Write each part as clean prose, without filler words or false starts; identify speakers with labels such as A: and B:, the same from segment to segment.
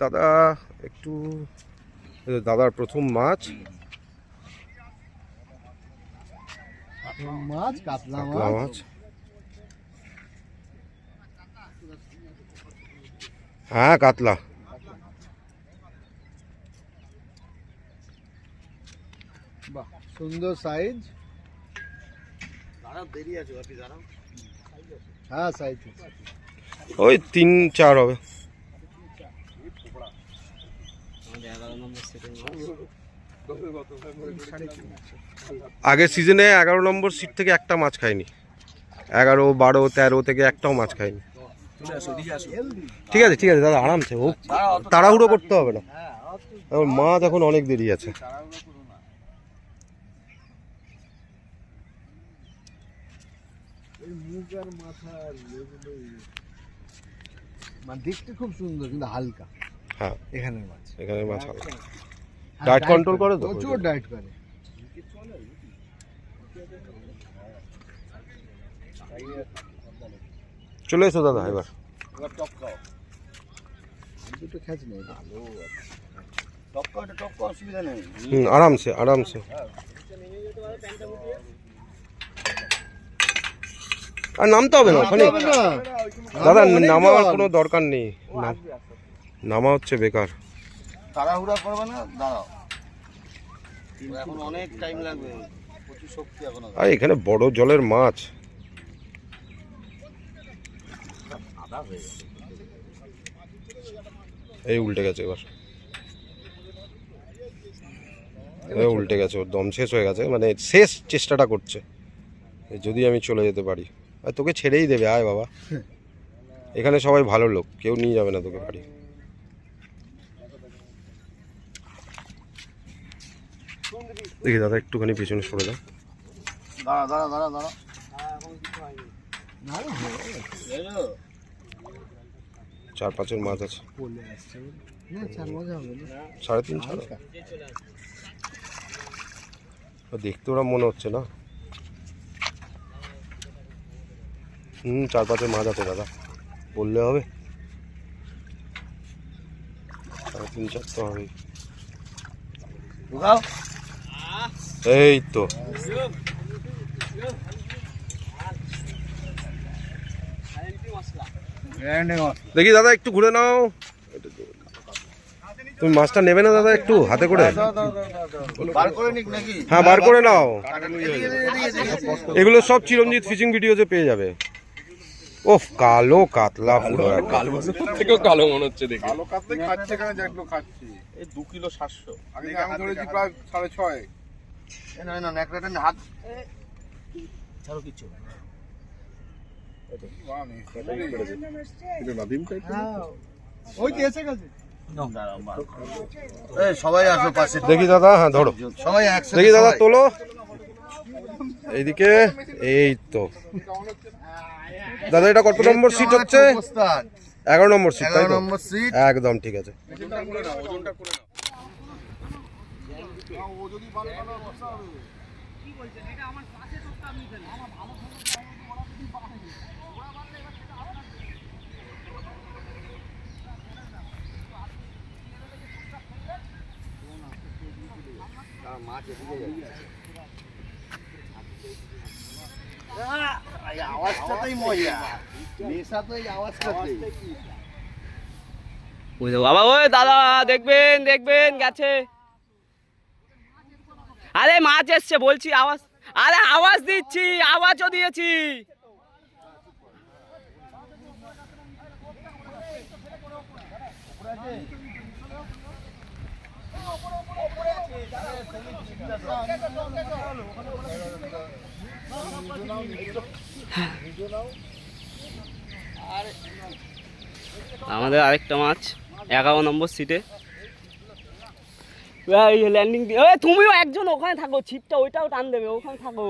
A: দাদা একটু, দাদার প্রথম মাছ, কাতলা মাছ। হ্যাঁ কাতলা।
B: বাহ সুন্দর সাইজ। হ্যাঁ সাইজ
A: ওই 3-4 হবে। আগের সিজনে 11 নম্বর সিট থেকে একটা মাছ খায়নি, 11, 12, 13 থেকে একটাও মাছ খায়নি। ঠিক আছে ঠিক আছে দাদা, আরামসে, ও তাড়াহুড়ো করতে হবে না, মাছ এখন অনেক দেরি আছে।
B: দেখতে খুব সুন্দর কিন্তু হালকা।
A: হ্যাঁ
B: এখানের মাছ
A: হালকা। ডায়েট কন্ট্রোল করে তো,
B: প্রচুর ডায়েট করে।
A: চলে এসো দাদা এবার।
B: দুটো খেঁচ নেই, অসুবিধা নেই।
A: আরামসে আরামসে। আর নামতে হবে না ওখানে দাদা, নামার কোনো দরকার নেই, নামা হচ্ছে বেকার।
B: তাড়াহুড়া করবে না, দাঁড়াও, এখন অনেক টাইম লাগবে, প্রচুর শক্তি এখন।
A: আর এখানে বড় জলের মাছ। এই উল্টে গেছে এবার, উল্টে গেছে, ওর দম শেষ হয়ে গেছে, মানে শেষ চেষ্টাটা করছে যদি আমি চলে যেতে পারি। আর তোকে ছেড়েই দেবে, আয় বাবা, এখানে সবাই ভালো লোক, কেউ নিয়ে যাবে না তোকে বাড়ি। দেখি দাদা একটুখানি পেছনে সরে দাও।
B: দাঁড়া দাঁড়া দাঁড়া দাঁড়া,
A: 4-5 মাছ আছে, 3.5-4। দেখতে ওরা মনে হচ্ছে না। 4-5 মাছ আছে দাদা, বললে হবে, 3.5-4 তো হবেই। এই তো দেখি দাদা একটু ঘুরে নাও, তুমি মাছটা নেবে না দাদা একটু হাতে করে? হ্যাঁ বার করে নাও, এগুলো সব চিরঞ্জিত ফিশিং ভিডিওতে পেয়ে যাবে। ওফ কালো কাতলা, পুরো কালো থেকেও কালো মনে হচ্ছে দেখে।
C: কালো কাতলাই খাচ্ছে, এখানে যেগুলো খাচ্ছি
A: এই 2 কিলো 700,
C: আগে আমি ধরেছি প্রায় 6.5।
B: না না নেকড়াটা হাত ছাড়ো, কিচ্ছু সবাই আসো পাশে।
A: দেখি দাদা, হ্যাঁ ধরো
B: সবাই
A: দেখি দাদা, তোলো এইদিকে। এই তো দাদা, এটা কত নম্বর সিট হচ্ছে? 11 নম্বর সিট, তাই তো? একদম ঠিক আছে।
B: আওয়াজটাই মজা, নেশা তো এই আওয়াজটাতেই।
D: বাবা ওই দাদা দেখবেন দেখবেন গেছে, আরে মাছ এসছে বলছি, আওয়াজ, আরে আওয়াজ দিচ্ছি, আওয়াজও দিয়েছি। আমাদের আরেকটা মাছ 11 নম্বর সিটে ল্যান্ডিং দিয়ে। তুমিও একজন ওখানে থাকো, ছিপটা ওইটাও টান দেবে, ওখানে থাকো,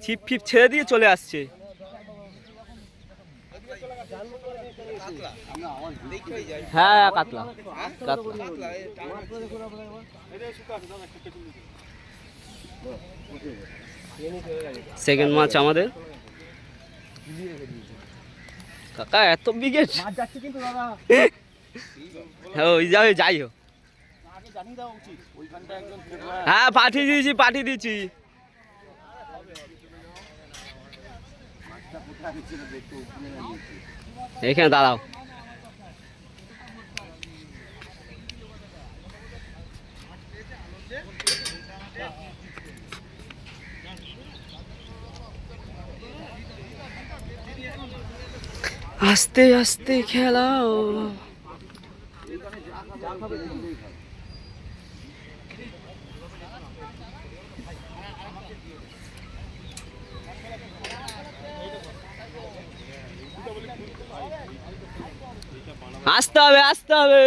D: ছিপ ফিপ ছেড়ে দিয়ে চলে আসছে। হ্যাঁ কাতলা কাতলা। সেকেন্ড মাছ আমাদের। কাকা এত বিঘে মাছ যাচ্ছে কিন্তু দাদা। হ্যাঁ ওই যাই যাই হোক।
B: আগে জানিয়ে দেওয়া উচিত ওইখানটা একজন
D: হ্যাঁ পাঠিয়ে দিয়েছি।
B: মাছটা কোথায় ছিল দেখতে ওখানে লাগিয়েছে।
D: এখানে দাঁড়াও। আস্তে আস্তে খেলাও। আসতে হবে।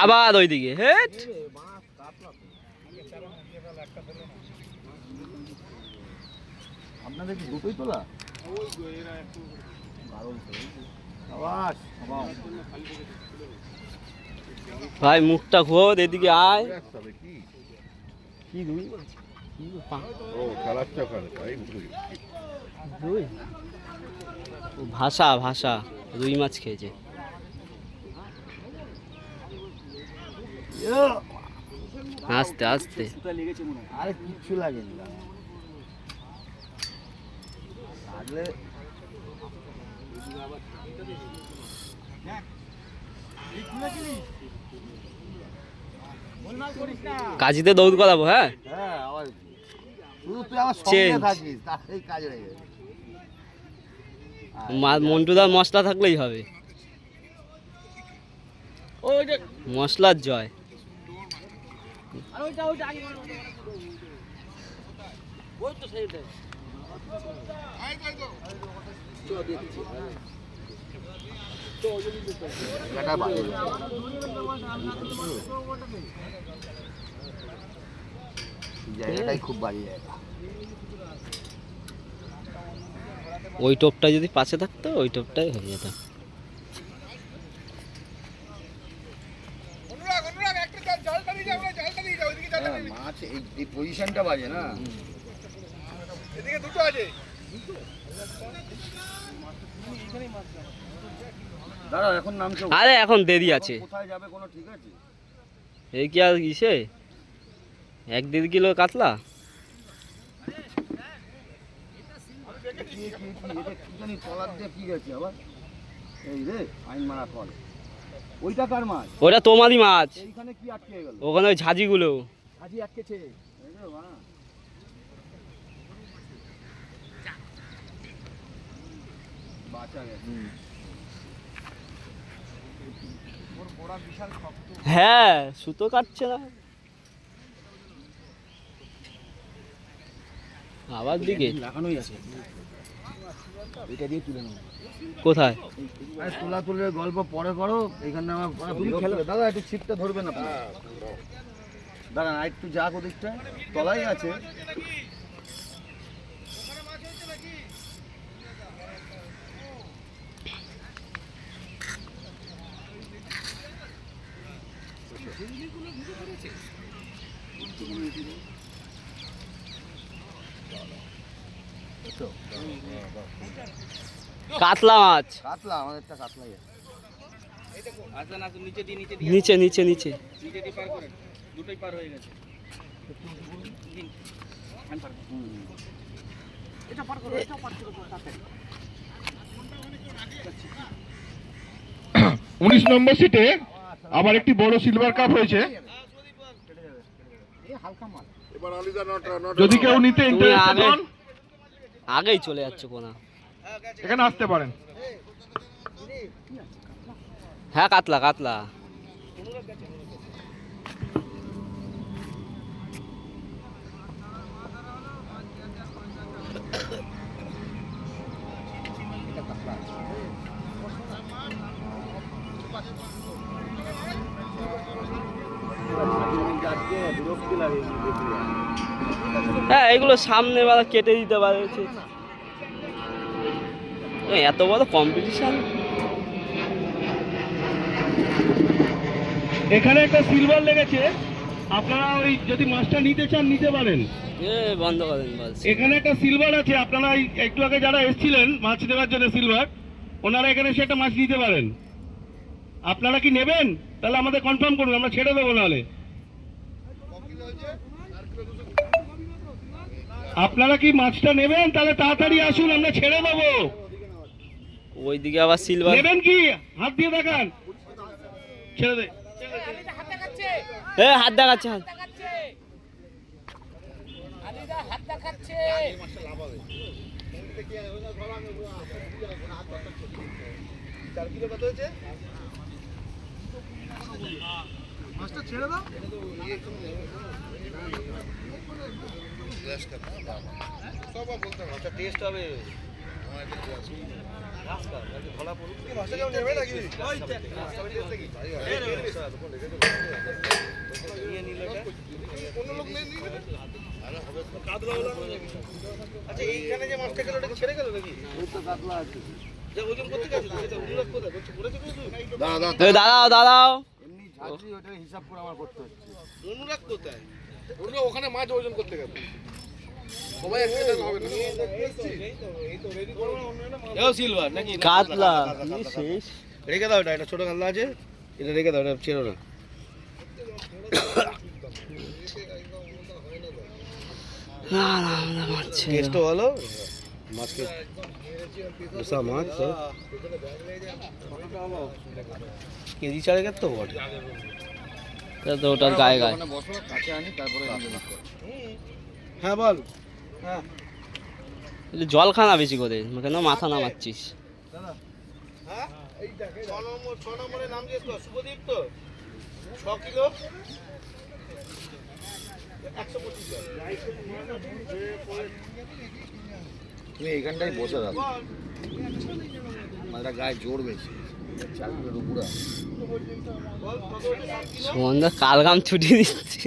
D: আবার ওইদিকে হেট।
B: আপনাদের কি দুটোই তোলা? আবাস
D: ভাই মুখটা খোদ, এদিকে আয়। কি রুই মাছ? রুই? ও ভাষা রুই মাছ খেয়েছে। আস্তে
B: আরে কিচ্ছু লাগেনি লাগলে
D: কাজিতে দৌড় করাবো। হ্যাঁ
B: হ্যাঁ আবার শুধু তুই আমার
D: Change.
B: সঙ্গে থাকিস তাহলেই কাজ হয়ে যাবে।
D: মন্টুদার মশলা থাকলেই হবে। মশলার জয়।
B: এটা বাজে জায়গাটাই খুব বাজে জায়গা।
D: ওই টোপটা যদি পাশে থাকতো ওই টোপটাই হয়ে যেত।
B: হ্যাঁ, মাছ এই পজিশনটা বাজে না। দাঁড়াও এখন নামছে।
D: আরে এখন দেরি আছে।
B: কোথায় যাবে কোনো ঠিক আছে?
D: এই কি আর ইসে 1-1.5 কিলো কাতলা।
B: এটা কি জানি তলার দিয়ে কি গেছে আবার? এই রে আইন মারা কল। ওইটা কার মাছ?
D: ওটা তোমারই মাছ।
B: এইখানে কি আটকে গেল?
D: ওখানে ওই ঝাঁঝিগুলো।
B: হাজি আটকেছে। এই রে মা। বাঁচা গেছে। ওর গোড়া বিশাল শক্ত।
D: হ্যাঁ সুতো কাটছে না। আবার দিকে
B: লাগানোই আছে। এটা দিয়ে তুলে নাও।
D: কোথায়?
B: আরে তোলা তুলের গল্প পরে করো। এখানে আমার তুমি খেলো। দাদা একটু ছিপটা ধরবে না? দাদা একটু যাক ওদিকটা তলাই আছে।
D: কাতলা মাছ।
B: কাতলা আমাদেরটা কাতলাই আছে।
D: নিচে
B: দুটোই পার হয়ে গেছে। এটা পার করো, এটা পার করো তাড়াতাড়ি।
C: 19 নম্বর সিটে আবার একটি বড় সিলভার কাপ হয়েছে।
B: এই হালকা মাল।
C: যদি কেউ নিতে
D: তুমি
C: ইন্টারেস্টেড হন
D: আগেই চলে যাচ্ছে কোনা।
C: এখানে আসতে পারেন।
D: হ্যাঁ কাতলা। হ্যাঁ এগুলো সামনে বেলা কেটে দিতে পারে। এত বড় কম্পিটিশন।
C: এখানে একটা সিলভার লেগেছে, আপনারা ওই যদি মাছটা নিতে চান নিতে পারেন।
D: বন্ধ করেন বলছি।
C: এখানে একটা সিলভার আছে, আপনারা একটু আগে যারা এসেছিলেন মাছ নেওয়ার জন্য সিলভার, ওনারা এখানে এসে একটা মাছ নিতে পারেন। আপনারা কি নেবেন? তাহলে আমাদের কনফার্ম করুন, আমরা ছেড়ে দেবো। নাহলে আপনারা কি মাছটা নেবেন? তাহলে তাড়াতাড়ি আসুন, আমরা ছেড়ে দেবো।
D: ওইদিকে আবার সিলভার
C: নেবেন কি? হাত দিয়ে দেখান, ছেড়ে দে।
D: হাত দেখাচ্ছে হাত। দাঁড়াও দাঁড়াও,
B: এমনি ঝাঁঝরি ওটা হিসাব করে আমার করতে হচ্ছে।
E: ওখানে মাছ ওজন করতে গেল সবাই একসাথে হবে না।
B: সিলভার নাকি
D: কাতলা শেষ।
B: রেখে দাও, এটা ছোট কাতলা আছে, এটা রেখে দাও, এটা ছেড়ো না।
D: না না না মারছে।
B: টেস্টও ভালো, মাছকে বসা মাছ তো কেজি চারেকের তো বটে।
D: এটা তো ওটার গায়ে গায়ে।
B: হ্যাঁ বল।
D: জল খানা বেশি করে, কেন মাথা নামাচ্ছিস?
B: হ্যাঁ এই দেখে 6 নম্বরের নাম জিজ্ঞেস কর, শুভদীপ তো 6 কিলো 125 গ্রাম। তুমি এইখানটাই বসে থাকো, মালটা গায়ে জোর বেশি, 4 কিলোর উপরে।
D: সন্ধ্যা কালগাম ছুটি দিচ্ছি।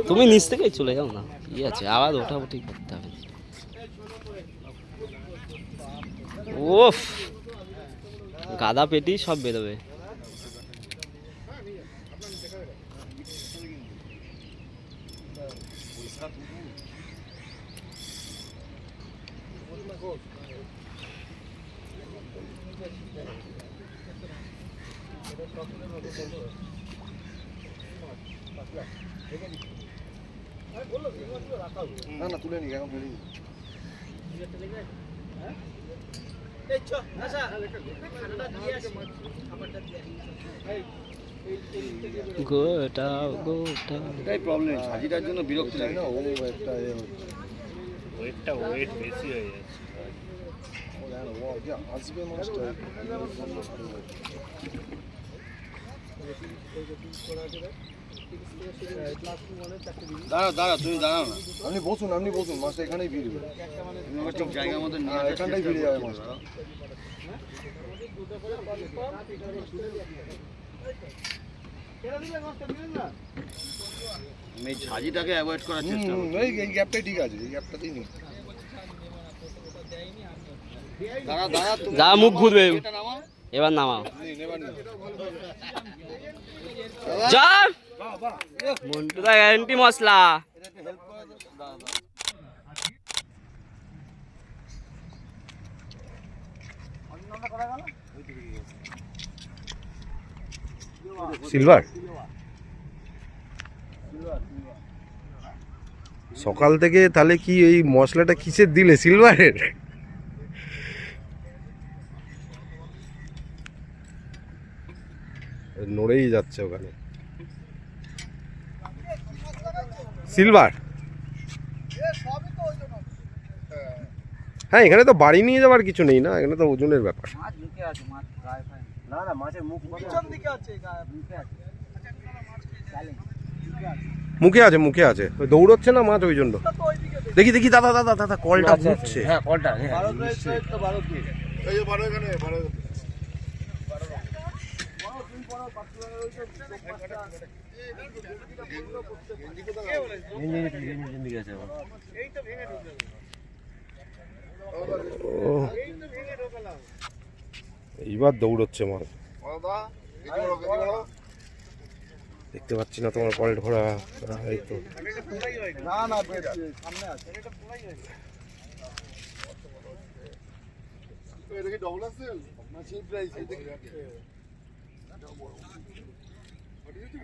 D: তুমি নিচ থেকেই চলে যাও না, কি আছে, আবার ওঠাউঠি করতে হবে। ওফ, গাদা পেটি সব বেরোবে।
B: না না তুলে নি, এখন ফেলি
D: গোটা গোটা
B: এটাই প্রবলেম, সাজিটার জন্য বিরক্তি লাগে না। ও একটা
C: ওয়েট বেশি হয়ে যাচ্ছে।
B: আসবে মাছটা দাঁড়া দাঁড়া, তুমি দাঁড়াও না, আপনি বসুন মাছটা এখানেই ভিড়বে। ঠিক জায়গা মতো এখানটাই ভিড়ে যাবে মাছটা। আমি ঝাঁজিটাকে অ্যাভয়েড করার চেষ্টা করি। এই গ্যাপটাই ঠিক আছে, এই গ্যাপটাতেই নেই। দাঁড়া দাঁড়া,
D: যা মুখ ঘুরবে, এবার নামাও। যা মন্টুদা গ্যারান্টি মশলা।
A: সিলভার সকাল থেকে তাহলে কি এই মশলাটা কিসের দিলে? সিলভারের? নড়েই যাচ্ছে ওখানে। সিলভার, হ্যাঁ এখানে তো বাড়ি নিয়ে যাওয়ার কিছু নেই না, এখানে তো ওজনের ব্যাপার।
B: না না, মাছের মুখ
A: মুখে আছে ওই দৌড়চ্ছে না মাছ, ওই জন্য। দেখি দেখি দাদা দাদা দাদা কলটা ঘুরছে।
B: হ্যাঁ কলটা,
A: ও এইবার দৌড়চ্ছে মাছ, দেখতে পাচ্ছি না তোমার পরের ঘোড়া। এই তো
B: না না সামনে আছে।
E: এটা কি ডবল আছে না চিপ রাইস? এটা কি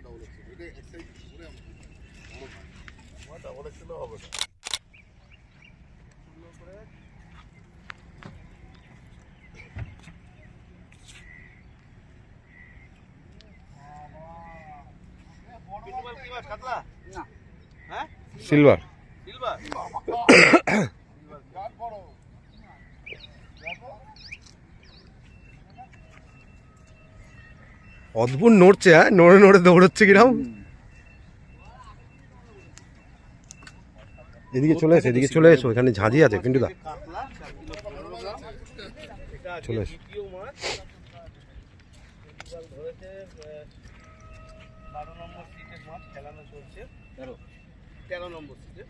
E: ডবল আছে? এটা এক সাইড করে আমরা ডবল ছিল হবে না।
A: সিলভার। অদ্ভুত নড়ছে, হ্যাঁ নড়ে নড়ে দৌড়চ্ছে কিরম। এদিকে চলে এসো, এদিকে চলে এসো, এখানে ঝাঁঝি আছে পিন্টুদা, চলে এসো।
C: 12 নম্বর সিটের মাছ খেলানো চলছে, 13 নম্বর সিটে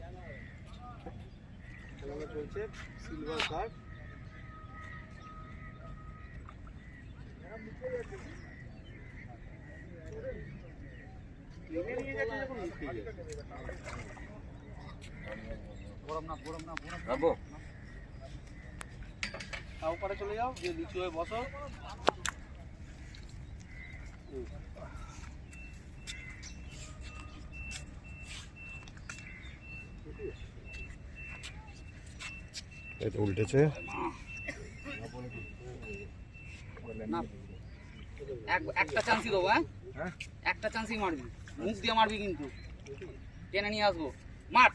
C: খেলানো চলছে সিলভার কার্প। উপরে চলে যাও, যে নিচু হয়ে বসো।
A: এটা উল্টেছে।
F: একটা চান্সই দেবো, হ্যাঁ একটা চান্সই মারবি, মুখ দিয়ে মারবি কিন্তু, টেনে নিয়ে আসবো, মার।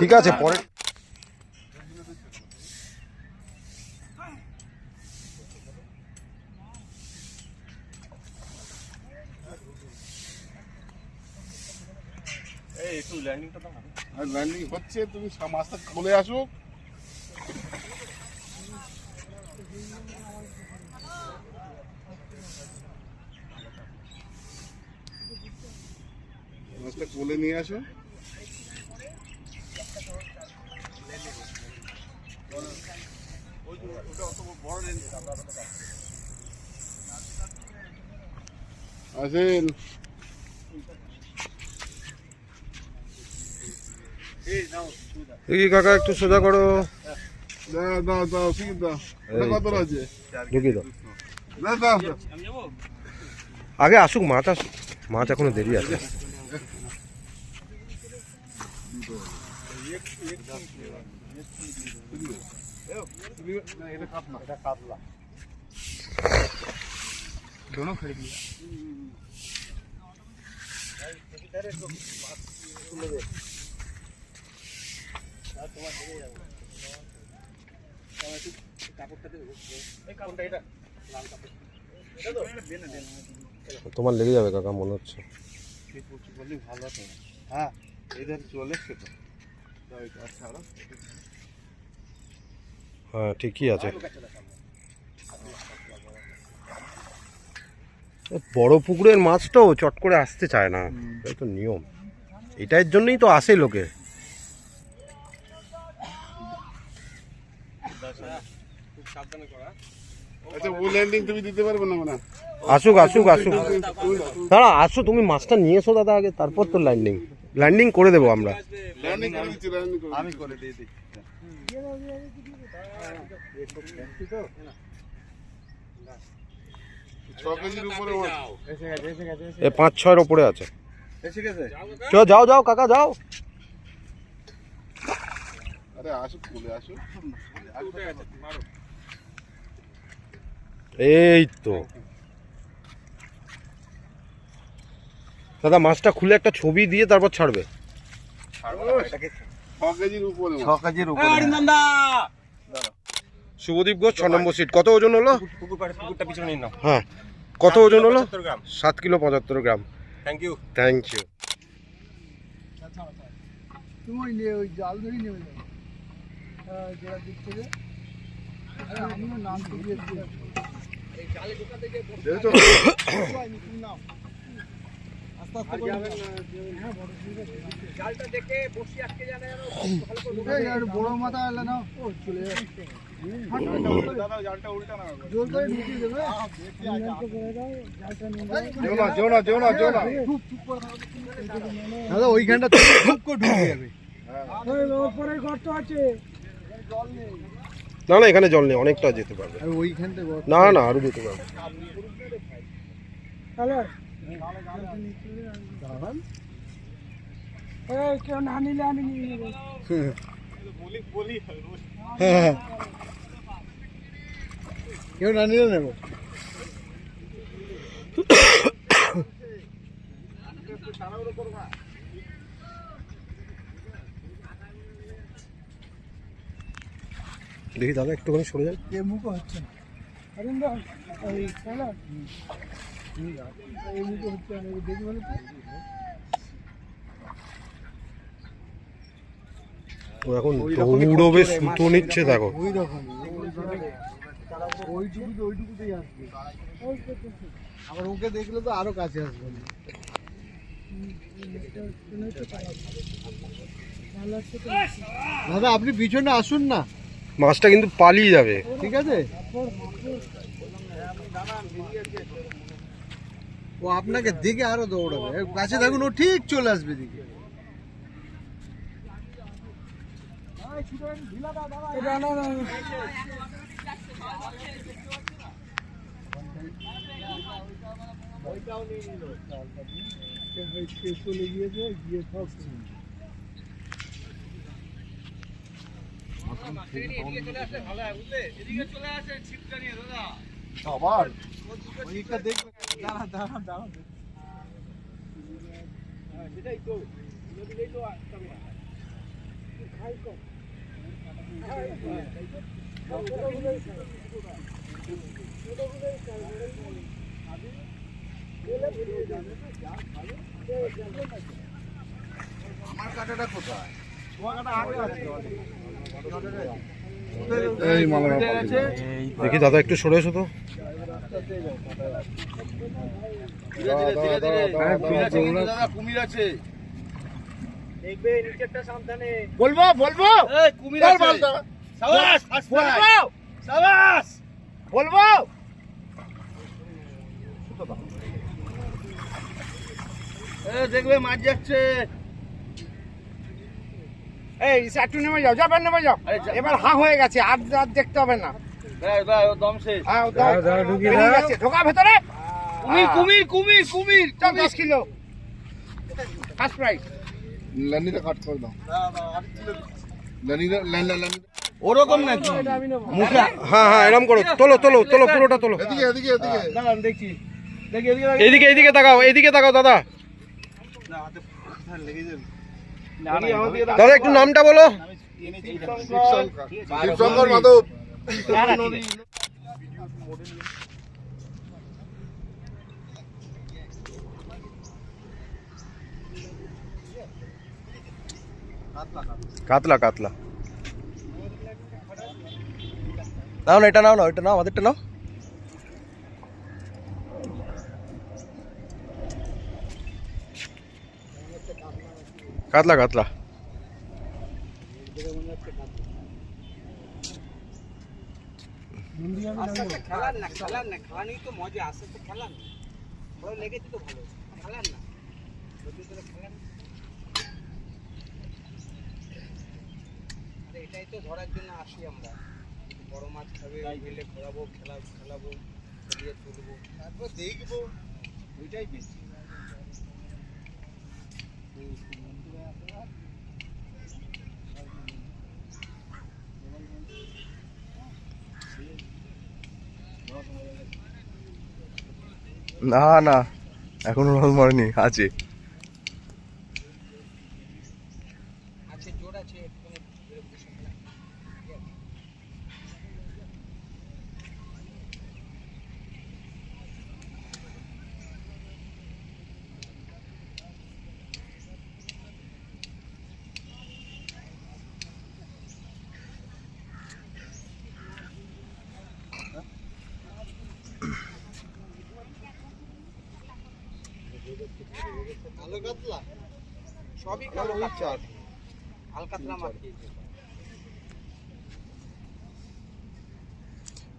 A: ঠিক আছে, পরে
E: আর ল্যান্ডিং হচ্ছে, তুমি মাছটা খুলে আসো। মাছটা কোলে নিয়ে আসো। আসেন।
A: দেখি কাকা একটু সোজা করো,
E: দাও দাও দাও, ঠিক দাও। এটা কত আছে?
A: ঢুকিয়ে দাও।
E: দাও দাও দাও।
A: আগে আসুক মাছ, আসুক মাছ, এখনো দেরি আছে।
E: এটা কাতলা, এটা কাতলা। दोनों खरीद लिया।
A: তোমার লেগে যাবে কাকা মনে হচ্ছে।
E: ভালো তো, হ্যাঁ এদের চলে এসছে তো। আচ্ছা,
A: হ্যাঁ ঠিকই আছে। বড় পুকুরের মাছটাও চট করে আসতে চায় না, এই তো নিয়ম, এটার জন্যই তো আসে লোকে।
E: আচ্ছা ও ল্যান্ডিং তুমি দিতে পারবে না মানে?
A: আসুক আসুক আসুক, দাঁড়া আসো, তুমি মাছটা নিয়ে এসো দাদা আগে, তারপর তো ল্যান্ডিং, ল্যান্ডিং করে দেবো আমরা।
E: ল্যান্ডিং করে দিচ্ছি, ল্যান্ডিং করে
B: আমি করে দিয়ে দিচ্ছি।
E: ছ কেজির উপরে মাছ।
A: এ 5-6 ওপরে আছে।
B: ঠিক আছে,
A: চলো যাও যাও কাকা যাও।
E: আরে আসুক, খুলে আসুক।
A: এই তো দাদা, মাছটা খুলে একটা ছবি দিয়ে তারপর ছাড়বে।
E: 6 কেজির উপরে মাছ।
B: 6 কেজির উপরে।
A: শুভদীপ ঘোষ 6 নম্বর সিট। কত ওজন হলো?
C: পুকুরটা পিছনে নিয়ে নাও।
A: হ্যাঁ কত ওজন হলো?
C: 75 gram.
A: 7 kilo 75 gram.
C: Thank you.
A: Thank you.
B: তুমি নিয়ে ওই জাল ধরে নেমে যাও। হ্যাঁ, জোড়া দিক থেকে আমিও নাম দিয়ে বড় মাথা এলে না চলে যাচ্ছে। জোর করে ঢুকিয়ে দেবে। দাদা ওইখানটা খুব করে ঢুকে যাবে।
A: না না, এখানে জল নেই, অনেকটা যেতে পারবে।
B: আর ওইখানটা
A: না না, আরো যেতে পারবে।
B: কেউ না নিলে আমি নিয়ে নেবো। কেউ না নিলে নেবো।
A: দেখি দাদা একটুখানি সরে যায়।
B: কে মুখো হচ্ছে না। এই খেলা এই মুখো হচ্ছে না, দেখি বলে
A: ও এখন দৌড়বে, সুতো নিচ্ছে দেখো।
B: ওই রকম ওইটুকুতেই আসবে। আবার ওকে দেখলে তো আরো কাছে আসবে। দাদা আপনি পিছনে আসুন না,
A: মাছটা কিন্তু পালিয়ে যাবে।
B: ঠিক আছে? ও আপনাকে দেখে আরো দৌড়াবে, কাছে থাকুন, ও ঠিক চলে আসবে দিকে। চলে গিয়েছে, গিয়ে সব আবার ওইটা দেখবে। দাঁড়া দাঁড়া দাঁড়া, সেটাই তো আমার কাটাটা কোথায়? এই মালা
A: দেখি দাদা একটু সরে এসো তো।
B: কুমির আছে, দেখবে নিচেরটা সাবধানে। বলবো বলবো কুমির আছে, সাবাস বলবো, সাবাস বলবো। দেখবে মাছ যাচ্ছে। এই একটু নেমে যাও, যাবেন নেমে যাও। এবার হা হয়ে গেছে, আর আর দেখতে হবে না। দম শেষ, ঢোকা ভেতরে। কুমির কুমির কুমির কুমির 10 কিলো ফার্স্ট প্রাইস।
E: লানিটা কাট করে দাও। লানিটা
B: ওরকম নাকি মুখে?
A: হ্যাঁ হ্যাঁ, এরকম করো, তোলো তোলো তোলো, পুরোটা তোলো।
E: এদিকে এদিকে এদিকে।
B: দাঁড়ান দেখছি, দেখি
A: এইদিকে এইদিকে তাকাও, এইদিকে তাকাও দাদা। দাদা একটু নামটা বলো।
E: শিবশঙ্কর মাধব।
A: কাতলা কাতলা। নাও না, এটা নাও না, ওইটা নাও, আমাদেরটা নাও। কাতলা কাতলা।
F: খেলার না খেলার না, খেলা নিয়ে তো মজা আসে, তো খেলার না ভালো লেগেছে তো ভালো, খেলার না খেলার। আরে এটাই তো ধরার জন্য আসি আমরা, বড় মাছ খাবে মিলে ঘোরাবো, খেলাবো, খেলিয়ে তুলবো, তারপর দেখবো, ওইটাই বেশি।
A: না না, এখনো রোল মরেনি, আছে।
F: জোর আছে কালো কাতলা সবই কালো কাতলা হালকা কাতলা মাখিয়েছে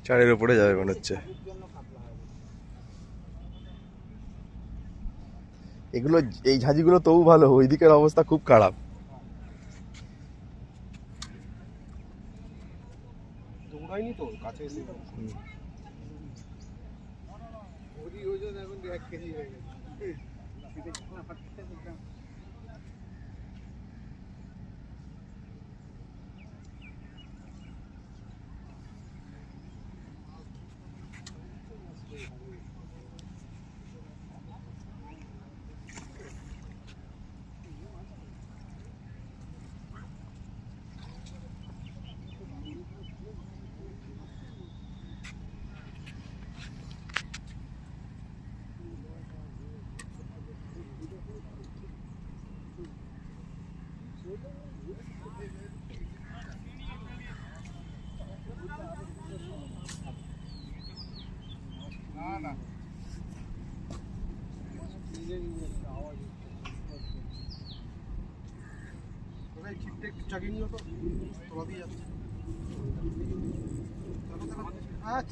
A: চারের উপরে যাবে মনে হচ্ছে। এগুলো এই ঝাঁঝিগুলো তবু ভালো, ওই দিকের অবস্থা খুব খারাপ।
F: দৌড়ায়নি তো কাছে এসে ওরই ওজন এখন 1 কেজি হয়ে গেছে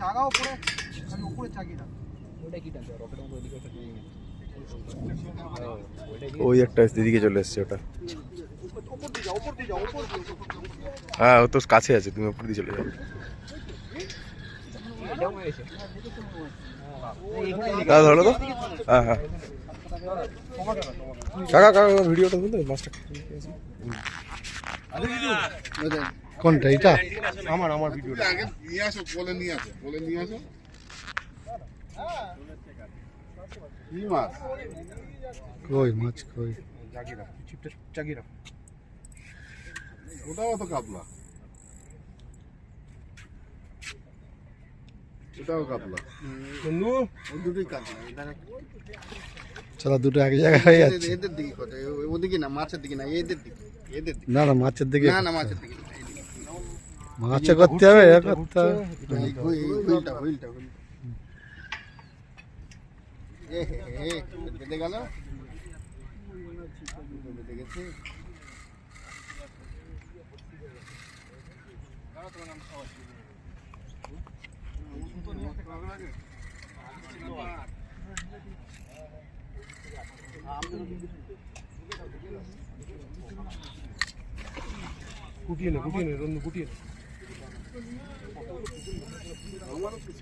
F: চাগাও পরে খালি উপরে চাগি না ওটা কি টানছে রকেটের মতো ওইদিকে একটা নিয়ে
A: ওই একটা দিদিকে চলে এসছে ওটা।
F: উপর দিয়ে যাও উপর দিয়ে যাও উপর দিয়ে
A: হ্যাঁ ও তো কাছে আছে, তুমি উপর দিয়ে চলে যাও। দাদা ধরো তো। হ্যাঁ হ্যাঁ কাকা কাকা ভিডিওটা বলতে মাছটা
E: কোনটা এটা?
A: আমার ভিডিওটা
E: আগে নিয়ে আসো, বলে নিয়ে আসো, বলে নিয়ে আসো। কি মাছ?
F: কই মাছ কই
A: জাগিরা চিপটা জাগিরা
E: ওটাও তো কাতলা, ওটাও কাতলা।
A: বন্ধু
F: ওই দুটোই কাটনা এখানে
G: চলো দুটো এক জায়গায় হয়ে যাচ্ছে।
F: এদের দিকে কত ওদিকে না মাছের দিকে না এদের দিকে
G: না না মাছের দিকে
F: না না মাছের দিকে
G: মাছে করতে হবে এ করতে হবে।
F: এই হুইলটা এ হে বেঁধে গেল বেঁধে গেছে
A: গুটিয়ে নে রন্ধু গুটিয়ে নে।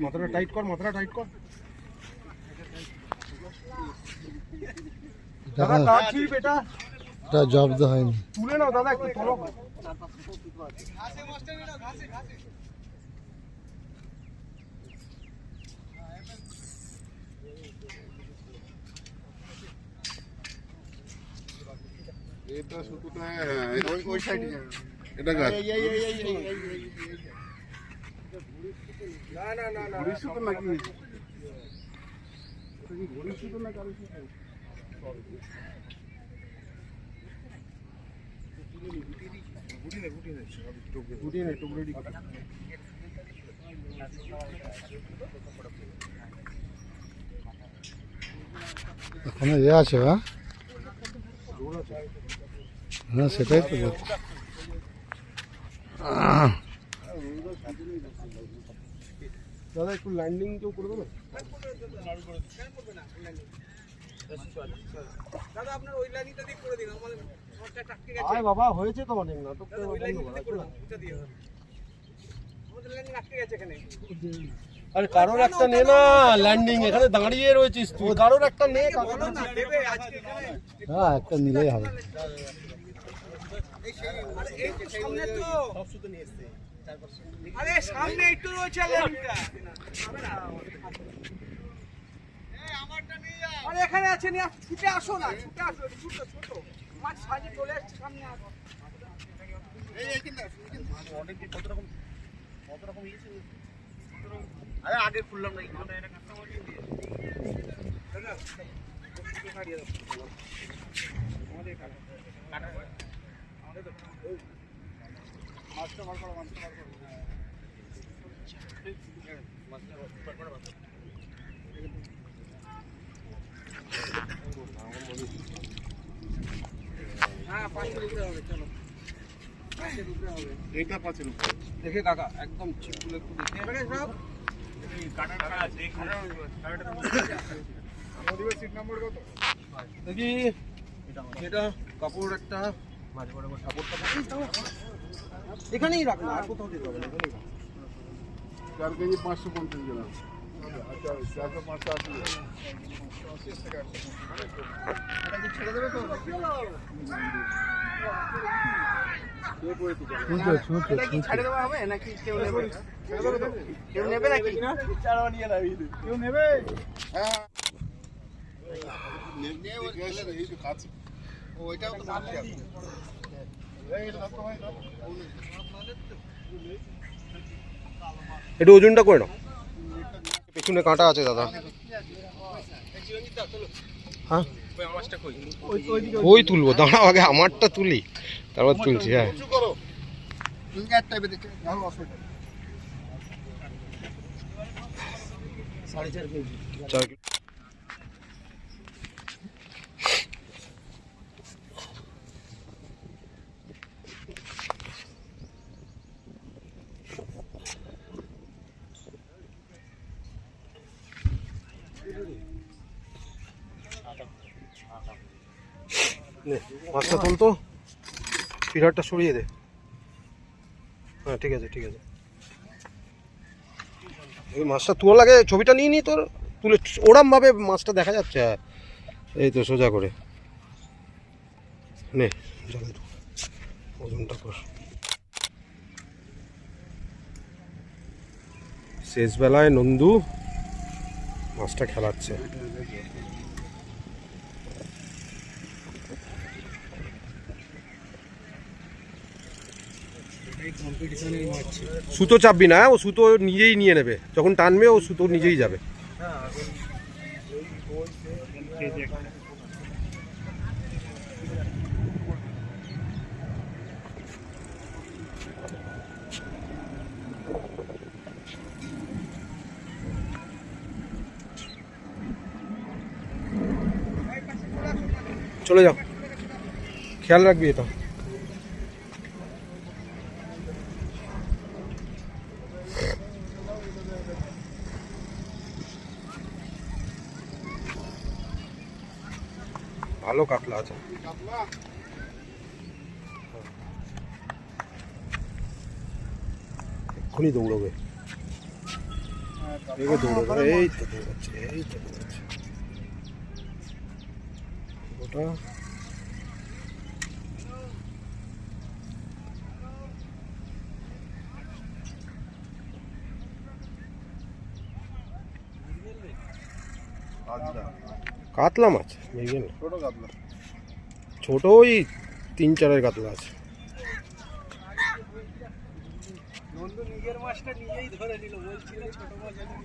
A: মাথাটা টাইট কর, মাথাটা টাইট কর। দাদা কাট ছিপ এটা
G: এটা জব্দ হয়নি।
A: তুলে নাও দাদা, একটু তোলো।
E: এটা শুধুটা ওই সাইডে এটা গাছ। না ঘুড়ি শুধু নাকি ঘুড়ি শুধু না কারো শুধু
A: গুটিয়ে নে টুকরো রেডি কর।
G: এখনো এ আছে হ্যাঁ হ্যাঁ সেটাই তো বলছি।
A: দাদা একটু ল্যান্ডিং কেউ করে দেবে?
F: দাদা আপনার ওই লাইনটা দিয়ে করে দিন আমাদের মোটরটা টাটকে গেছে
A: আয় বাবা, হয়েছে তো অনেক না তো
F: ওই লাইনটা করে দাও এটা দিয়ে আমাদের লাইন আটকে গেছে এখানে
A: আরে কারোর একটা নে না, ল্যান্ডিং এখানে দাঁড়িয়ে রয়েছিস তুই, কারোর একটা নে।
F: বলো না দেবে আজকে এখানে
G: হ্যাঁ একটা নিলেই হবে।
F: এই তো সামনে তো সব শুধু নিয়ে এসেছে আরে সামনে একটু রয়েছে লাইনটা এই আমারটা নিয়ে যাও আরে এখানে আছে নিয়ে ছুটে আসো না ছুটে আসো ছোট মাছ সাজে চলে আসছে সামনে আসো এই কিনা অনেক কত রকম ইয়েছে আরে আগে খুললাম না এটা কাস্টমার দিয়ে দাদা ছাড়িয়ে দাও আমাদের কাটা আমাদের তো মাছটা বার করো মাছটা বার করো হ্যাঁ 500 উপরে হবে, চলো 500 উপরে হবে।
E: এটা 5 এর উপরে।
F: দেখে কাকা একদম চিপগুলো একটু দেখে সব
E: আমাদের সিট নাম্বার কত?
F: দেখি এটা কাপড় একটা মাঝে বড় বড় কাপড়টা এখানেই রাখ না, আর কোথাও দিতে হবে না, এখানেই রাখ।
E: 4 কেজি 550 গ্রাম। আচ্ছা 480 গ্রাম।
F: এটা কি ছেড়ে দেবে তো? এটা কি ছেড়ে দেওয়া হবে নাকি কেউ নেবে? কেউ নেবে নাকি? চারও নিয়ে নাবি কেউ নেবে?
E: হ্যাঁ। নেমে ওর গেলে এই যে কাছে। ও এটাও তো মারতে হবে। এই এটা তো হয় না।
A: একটু ওজনটা করে নাও। পেছনে কাঁটা আছে দাদা। হ্যাঁ ওই তুলবো, দাঁড়াও আগে আমারটা তুলি, তারপর তুলছি। হ্যাঁ
E: কিছু করো। তুমি একটা বেঁধে নাও অসুবিধা।
F: 4.5 কেজি।
A: 4 কিলো। নে, মাছটা তুলতো, পিলারটা সরিয়ে দে। হ্যাঁ ঠিক আছে ঠিক আছে। এই মাছটা তোলা লাগে, ছবিটা নিয়ে নি তোর, তুলে ওরম ভাবে মাছটা দেখা যাচ্ছে। হ্যাঁ এই তো সোজা করে নে, জলে ঢুক, ওজনটা কর। শেষ বেলায় নন্দু মাছটা খেলাচ্ছে। সুতো চাপবি না, ও সুতো নিজেই নিয়ে নেবে, যখন টানবে ও সুতো নিজেই যাবে। চলে যাও, খেয়াল রাখবি এটা। ভালো কাতলা আছে। এক্ষুনি দৌড়বে, দৌড়বে, এই তো দৌড়াচ্ছে, এই তো দৌড়াচ্ছে ওটা। কাতলা মাছ বুঝলেন,
E: ছোট কাতলা।
A: ছোট ওই 3-4 কাতলা আছে।
F: নন্দু নিজের মাছটা নিজেই ধরে নিল, বলছিল ছোট মাছ আছে।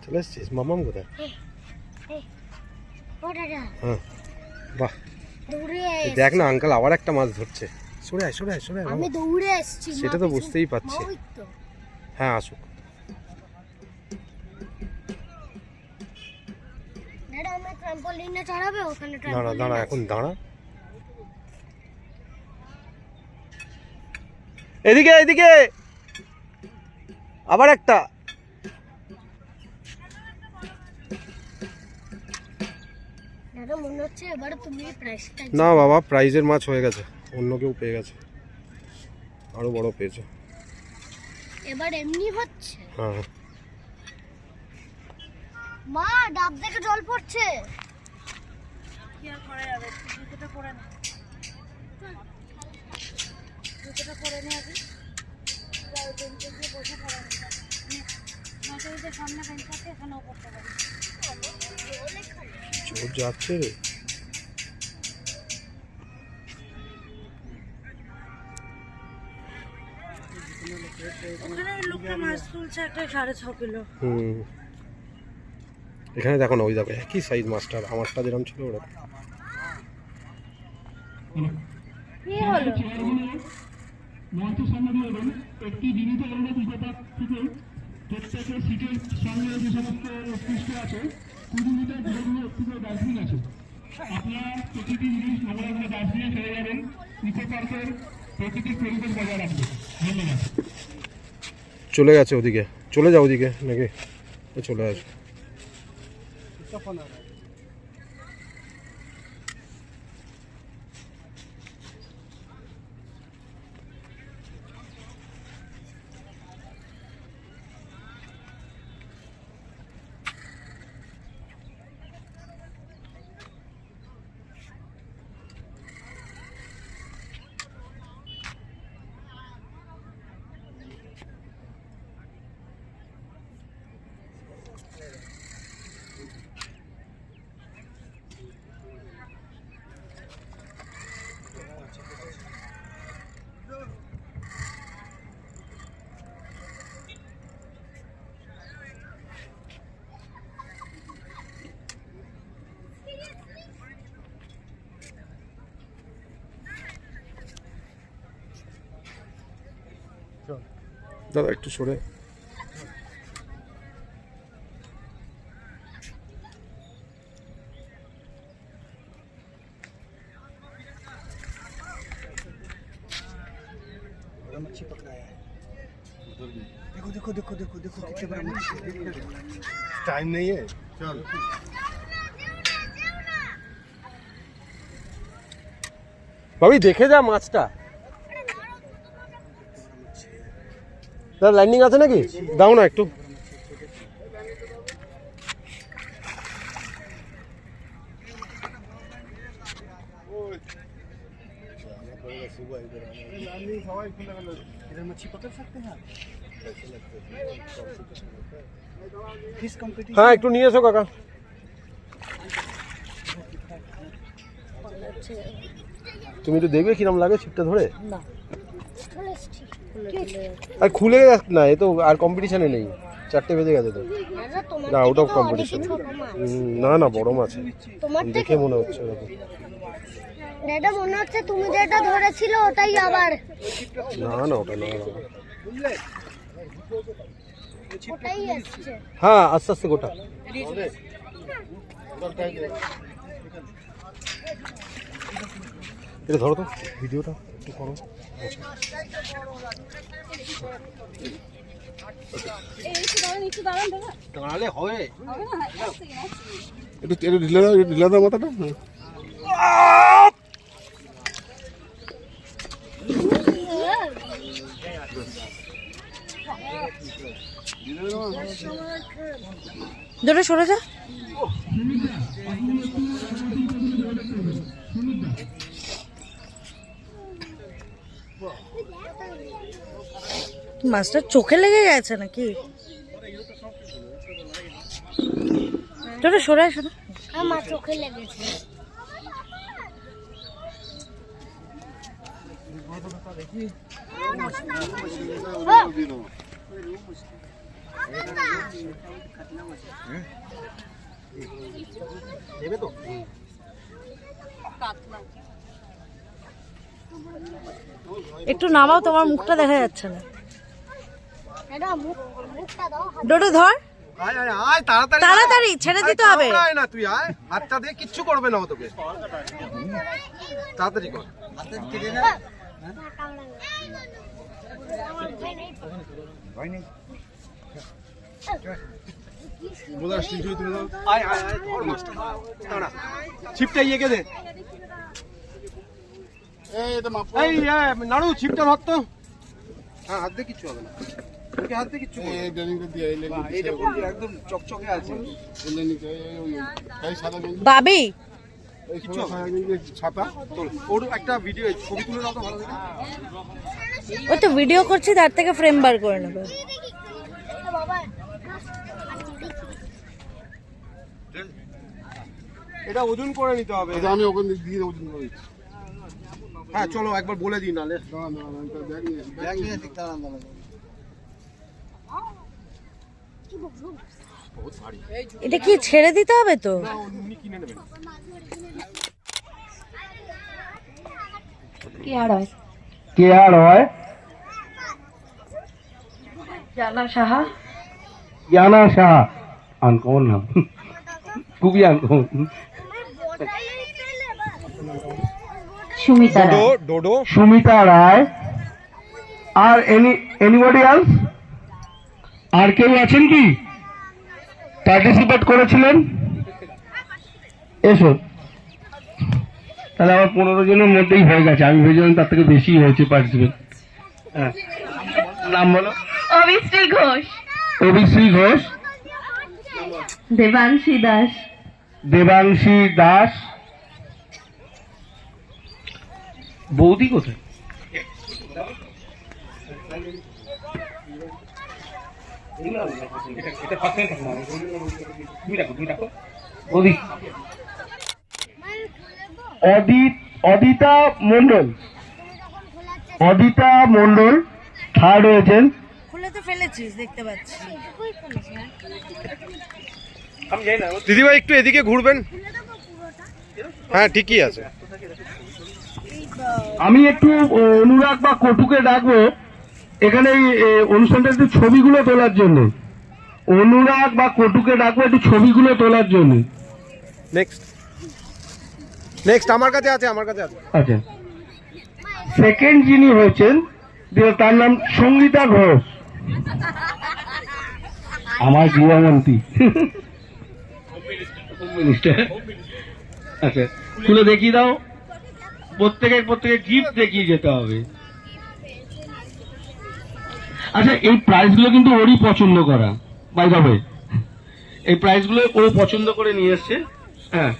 A: চলে এসছিস? মামাম কোথায়? হ্যাঁ বাহ, এই দেখ না আঙ্কেল আবার একটা মাছ ধরছে। সরে আয় সরে আয় সরে আয়
H: আমি
A: বাবা।
H: দৌড়ে এসেছি,
A: সেটা তো বুঝতেই পারছি। হ্যাঁ আসুক।
H: দাদা আমি ট্রাম্পোলিনে চড়াবে, ওখানে
A: দাঁড়া দাঁড়া, এখন দাঁড়া। এদিকে এদিকে আবার একটা।
H: দাদা মনে হচ্ছে এবারে তুমি প্রাইসটা
A: না বাবা, প্রাইজের মাছ হয়ে গেছে, অন্য কেউ পেয়ে গেছে, আরো বড় পেয়েছে।
H: এবার এমনি হচ্ছে।
A: হ্যাঁ
H: মা ডাব থেকে জল পড়ছে। জুতোটা পরে নে আগে বেঞ্চে গিয়ে বসে পড়া মাঝে সামনে বেঞ্চ আছে এখানেও পড়তে পারি
A: জোর যাচ্ছে রে।
H: ওখানে লোকটা মাছ তুলছে একটা 6.5 কিলো
A: হুম, এখানে দেখো না, ওই দেখো একই সাইজ মাছটার, আমারটা যেরকম ছিল ওরকম।
H: কি হলো
C: মঞ্চের সামনে দিয়ে এলেন একটি বিনীত অনুরোধ উপপাত থেকে প্রত্যেকের সিটের সঙ্গে যে সমস্ত উৎকৃষ্ট আছে 20 মিটার দূরে দূরে একটি করে ডাস্টবিন আছে। আপনারা প্রতিটি জিনিস নোংরাগুলো ডাস্টবিনে ফেলে যাবেন। ইকো পার্কের প্রকৃতির পরিবেশ বজায় রাখবে। ধন্যবাদ।
A: চলে গেছে ওদিকে, চলে যাও ওদিকে নাকি, চলে আসে। দাদা একটু সরে।
F: मच्छी पकड़ाया है देखो देखो देखो देखो देखो कितने बड़ा मच्छी है
E: टाइम नहीं है चल
A: ভাবি দেখে যা মাছটা। দাদা ল্যান্ডিং আছে নাকি, দাও না একটু।
F: इधर मच्छी पकड़ सकते हैं फिश कंपटीशन
A: হ্যাঁ একটু নিয়ে এসো কাকা। তুমি একটু দেখবে কিরম লাগে ছিপটা ধরে। আর খুলে যাক না, এ তো আর কম্পিটিশনে নেই, 4টে বেজে গেছে তো, আউট অফ কম্পিটিশন। না না বড় মাছ দেখে মনে হচ্ছে এরকম।
H: এটা মনে হচ্ছে তুমি যেটা ধরেছিল ওটাই আবার
A: না না ওটা না,
H: ওটাই আসছে
A: হ্যাঁ আস্তে আস্তে গোটা। এটা ধরো তো, ভিডিওটা একটু করো। দাঁড়ালে হবে,
E: একটু ঢিলে দাও মাথাটা।
H: ধরে সরে যা মাছটা চোখে লেগে গেছে নাকি ধরে সরে আসো না আমার চোখে লেগেছে একটু নামাও, তোমার মুখটা দেখা যাচ্ছে না। ডোডো ধর, তাড়াতাড়ি ছেড়ে দিতে হবে
A: না তুই আয়, হাতটা দিয়ে কিচ্ছু করবে না ও তোকে, তাড়াতাড়ি কর। ছিপটা ইয়ে কে দে, এই নাড়ু ছিপটা ধর তো। হ্যাঁ হাত দিয়ে কিচ্ছু হবে না, ওকে হাত দিয়ে কিচ্ছু করবে না। এইটা পুরো একদম চকচকে আছে।
H: বাবি
E: এই ছাতা ওর একটা ভিডিও ছবি তুলে দাও তো ভালো করে।
H: ও তো ভিডিও করছি, তার থেকে ফ্রেম বার করে নেবে।
A: এটা ওজন করে নিতে হবে।
E: আচ্ছা, আমি ওখানে দিয়ে ওজন করে দিচ্ছি।
A: হ্যাঁ চলো একবার বলে দিই নালে।
E: ব্যাগ নিয়ে আসি, দাঁড়ান দাঁড়ান।
H: এটা কি ছেড়ে দিতে হবে তো?
A: কিনে নেবেন।
H: কি আর হয়? জানা সাহা।
C: জানা সাহা, আনকমন নাম, খুবই আনকমন।
H: সুমিতা রায়।
A: ডোডো
C: সুমিতা রায়। আর এনিবডি এলস? আর কেউ আছেন কি পার্টিসিপেট করেছিলেন? এসো, তাহলে আমার 15 জনের মধ্যেই হয়ে গেছে। আমি ভেবেছিলাম তার থেকে বেশি হয়েছে পার্টিসিপেট। হ্যাঁ, নাম বলো।
H: অভিশ্রী ঘোষ।
C: অভিশ্রী ঘোষ।
H: দেবাংশী দাস।
C: দেবাংশী দাস। বৌদি কোথায়? বৌদি। অদিতা মন্ডল। অদিতা মন্ডল থার্ড হয়েছেন।
H: খুলে তো ফেলেছিস, দেখতে পাচ্ছি।
A: দিদিভাই একটু এদিকে ঘুরবেন। হ্যাঁ ঠিকই আছে।
C: আমি একটু অনুরাগ বা কটুকে ডাকবো এখানে এই অনুষ্ঠানটা একটু ছবিগুলো তোলার জন্য। অনুরাগ বা কটুকে ডাকবো একটু ছবিগুলো তোলার জন্য।
A: নেক্সট আমার কাছে আছে, আমার কাছে আছে।
C: আচ্ছা, সেকেন্ড যিনি হয়েছেন তার নাম সঙ্গীতা ঘোষ, আমার গৃহমন্ত্রী। আচ্ছা, খুলে দেখিয়ে দাও। প্রত্যেকে গিফট দেখিয়ে যেতে হবে। আচ্ছা, এই প্রাইজগুলো কিন্তু ওরই পছন্দ করা, বাই দ্য ওয়ে। এই প্রাইজগুলো ও পছন্দ করে নিয়ে এসছে। হ্যাঁ,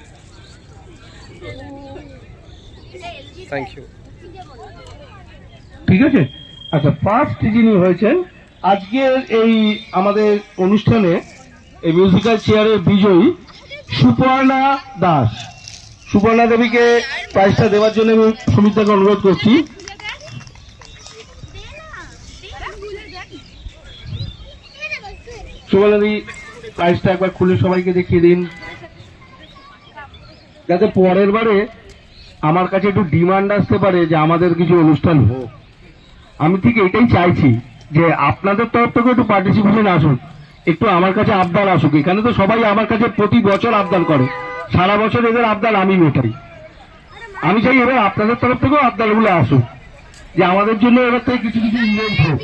A: থ্যাংক ইউ।
C: ঠিক আছে। আচ্ছা, ফার্স্ট যিনি হয়েছেন আজকের এই আমাদের অনুষ্ঠানে এই মিউজিক্যাল চেয়ারের বিজয়ী সুপর্ণা দাস। সুপর্ণা দেবীকে প্রাইজটা দেওয়ার জন্য আমি সুমিতাকে অনুরোধ করছি। সুপর্ণা দেবী, প্রাইজটা একবার খুলে সবাইকে দেখিয়ে দিন, যাতে পরের বারে আমার কাছে একটু ডিমান্ড আসতে পারে যে আমাদের কিছু অনুষ্ঠান হোক। আমি ঠিক এটাই চাইছি যে আপনাদের তরফ থেকে একটু পার্টিসিপেশন আসুক, একটু আমার কাছে আবদার আসুক। এখানে তো সবাই আমার কাছে প্রতি বছর আবদার করে, সারা বছর এদের আবদার আমি মেটাই। আমি চাই এবার আপনাদের তরফ থেকেও আবদারগুলো আসুক, যে আমাদের জন্য এবার থেকে কিছু কিছু ইভেন্ট হোক।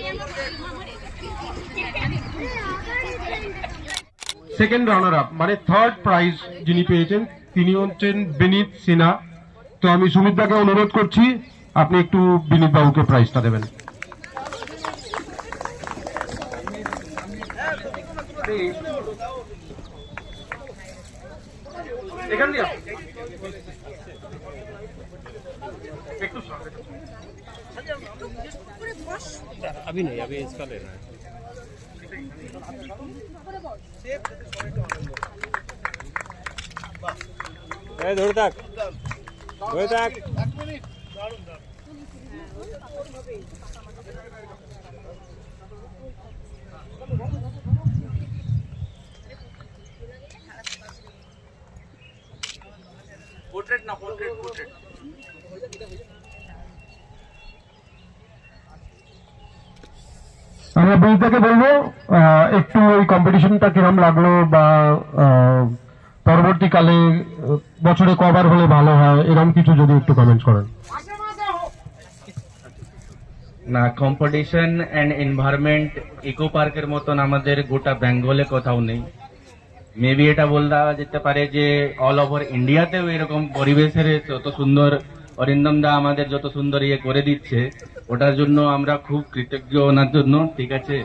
I: সেকেন্ড রানার আপ মানে থার্ড প্রাইজ যিনি পেয়েছেন তিনি হচ্ছেন বিনীত সিনহা। তো আমি সুমিতদাকে অনুরোধ করছি আপনি একটু বিনীত বাবুকে প্রাইজটা দেবেন।
A: अभी नहीं, अभी इसका लेना है। ধরে থাক, ধরে থাক।
F: পোর্ট্রেট না, পোর্ট্রেট পোর্ট্রেট।
I: আমরা বিনীতাকে বলবো একটু এই কম্পিটিশনটা কিরম লাগলো, বা পরবর্তীকালে বছরে কবার হলে ভালো হয়, এরকম কিছু যদি একটু কমেন্ট করেন।
J: না, কম্পিটিশন এন্ড এনভায়রনমেন্ট ইকো পার্কের মতন আমাদের গোটা বেঙ্গলে কোথাও নেই। মেবি এটা বলা যেতে পারে যে অল ওভার ইন্ডিয়াতেও এরকম পরিবেশের যত সুন্দর অরিন্দম দা আমাদের যত সুন্দর ইয়ে করে দিচ্ছে, ওটার জন্য আমরা খুব কৃতজ্ঞ ওনার জন্য। ঠিক আছে,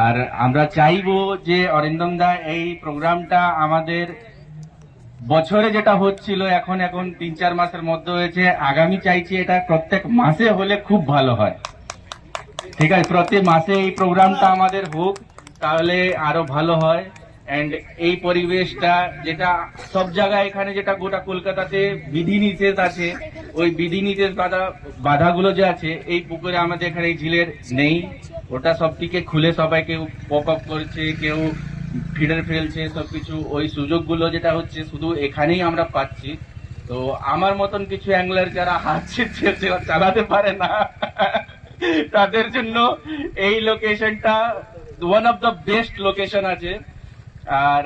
J: আর আমরা চাইবো যে অরিন্দম দা এই প্রোগ্রামটা আমাদের বছরে যেটা হচ্ছিল এখন 3-4 মাসের মধ্যে হয়েছে, আগামী চাইছি এটা প্রত্যেক মাসে হলে খুব ভালো হয়। ঠিক আছে, প্রতি মাসে এই প্রোগ্রামটা আমাদের হোক, তাহলে আরো ভালো হয়। এন্ড এই পরিবেশটা যেটা সব জায়গায় এখানে যেটা গোটা কলকাতাতে বিধিনিষেধ আছে, ওই বিধিনিষেধ বাধাগুলো যে আছে এই পুকুরে আমাদের এখানে এই ঝিলের নেই। ওটা সবটিকে খুলে সবাই কেউ পপ আপ করছে, কেউ ফিডার ফেলছে, সবকিছু ওই সুযোগগুলো যেটা হচ্ছে শুধু এখানেই আমরা পাচ্ছি। তো আমার মতন কিছু অ্যাংলার যারা হাত চালাতে পারে না তাদের জন্য এই লোকেশনটা one of the best location আছে। আর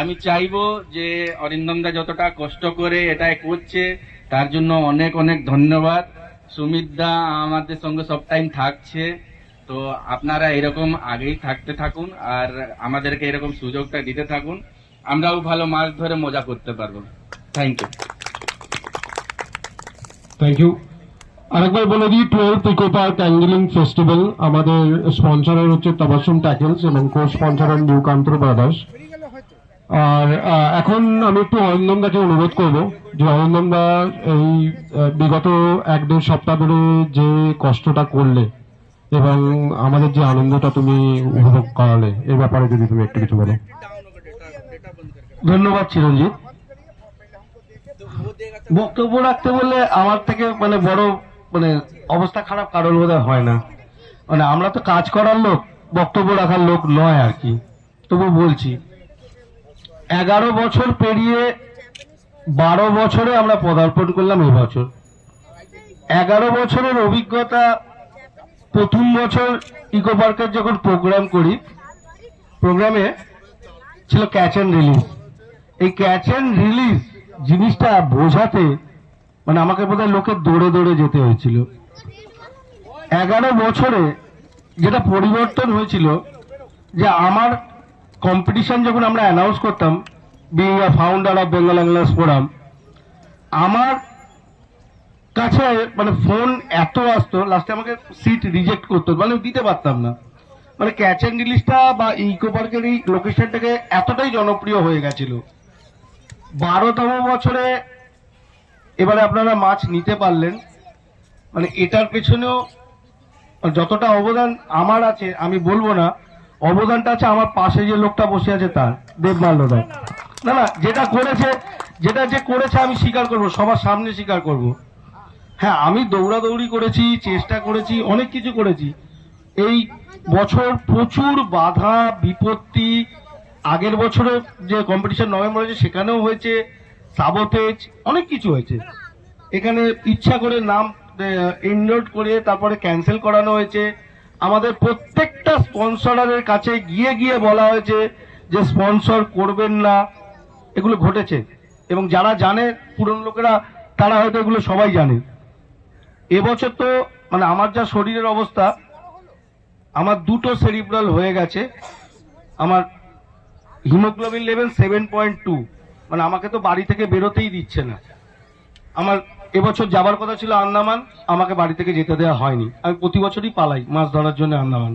J: আমি চাইবো যে অরিন্দম দা যতটা কষ্ট করে এটা করছে তার জন্য অনেক অনেক ধন্যবাদ। সুমিত দা আমাদের সঙ্গে সব টাইম থাকছে, তো আপনারা এরকম আগেই থাকতে থাকুন আর আমাদেরকে এরকম সুযোগটা দিতে থাকুন, আমরাও ভালো মাছ ধরে মজা করতে পারবো। Thank you.
I: Thank you. আরেকবার বলে দিই, 12th ইকো পার্ক অ্যাঙ্গেলিং ফেস্টিভ্যাল আমাদের স্পন্সরার হচ্ছে তাবাসসুম ট্যাকেলস এবং কো স্পন্সরার নিউকান্তর ব্রাদার্স। আর এখন আমি একটু অরিন্দম দাকে অনুরোধ করব যে অরিন্দম দা এই বিগত 1-1.5 সপ্তাহ ধরে যে কষ্টটা করলে এবং আমাদের যে আনন্দটা তুমি উপভোগ করালে, এই ব্যাপারে যদি তুমি একটু কিছু বলো।
G: ধন্যবাদ চিরঞ্জিত। বক্তব্য রাখতে বললে আমার থেকে বড় অবস্থা খারাপ কারোর বোধহয় হয় না। আমরা তো কাজ করার লোক, বক্তব্য রাখার লোক নয় আর কি। তবু বলছি, 11 বছর পেরিয়ে 12 বছরে আমরা পদার্পণ করলাম এবছর। 11 বছরের অভিজ্ঞতা। প্রথম বছর ইকো পার্কের যখন প্রোগ্রাম করি, প্রোগ্রামে ছিল ক্যাচ অ্যান্ড রিলিজ। এই ক্যাচ অ্যান্ড রিলিজ জিনিসটা বোঝাতে আমাকে বোধহয় লোকের দৌড়ে দৌড়ে যেতে হয়েছিল। 11 বছরে যেটা পরিবর্তন হয়েছিল যে আমার কম্পিটিশন যখন আমরা অ্যানাউন্স করতাম, being a founder of Bengal anglers forum, আমার কাছে ফোন এত আসতো, লাস্টে আমাকে সিট রিজেক্ট করতো, দিতে পারতাম না। ক্যাচ অ্যান্ড রিলিজটা বা ইকো পার্কের এই লোকেশনটাকে এতটাই জনপ্রিয় হয়ে গেছিল। 12তম বছরে এবারে আপনারা মাছ নিতে পারলেন। এটার পেছনেও যতটা অবদান আমার আছে আমি বলবো না, অবদানটা আছে আমার পাশে যে লোকটা বসে আছে তার, দেবমাল্যদা। না, যেটা যে করেছে আমি স্বীকার করবো, সবার সামনে স্বীকার করব। হ্যাঁ, আমি দৌড়াদৌড়ি করেছি, চেষ্টা করেছি, অনেক কিছু করেছি। এই বছর প্রচুর বাধা বিপত্তি, আগের বছরে যে কম্পিটিশন নভেম্বর হয়েছে সেখানেও হয়েছে, সাবোটেজ, অনেক কিছু হয়েছে। এখানে ইচ্ছা করে নাম এনরোল করে তারপরে ক্যান্সেল করানো হয়েছে। আমাদের প্রত্যেকটা স্পন্সরারের কাছে গিয়ে গিয়ে বলা হয়েছে যে স্পন্সর করবেন না। এগুলো ঘটেছে এবং যারা জানে, পুরনো লোকেরা, তারা হয়তো এগুলো সবাই জানে। এবছর তো আমার যা শরীরের অবস্থা, আমার 2টো সেরিব্রাল হয়ে গেছে, আমার হিমোগ্লোবিন লেভেল 7.2, আমাকে তো বাড়ি থেকে বেরোতেই দিচ্ছে না। আমার এবছর যাবার কথা ছিল আন্দামান, আমাকে বাড়ি থেকে যেতে দেওয়া হয়নি। আমি প্রতি বছরই পালাই মাছ ধরার জন্য আন্দামান,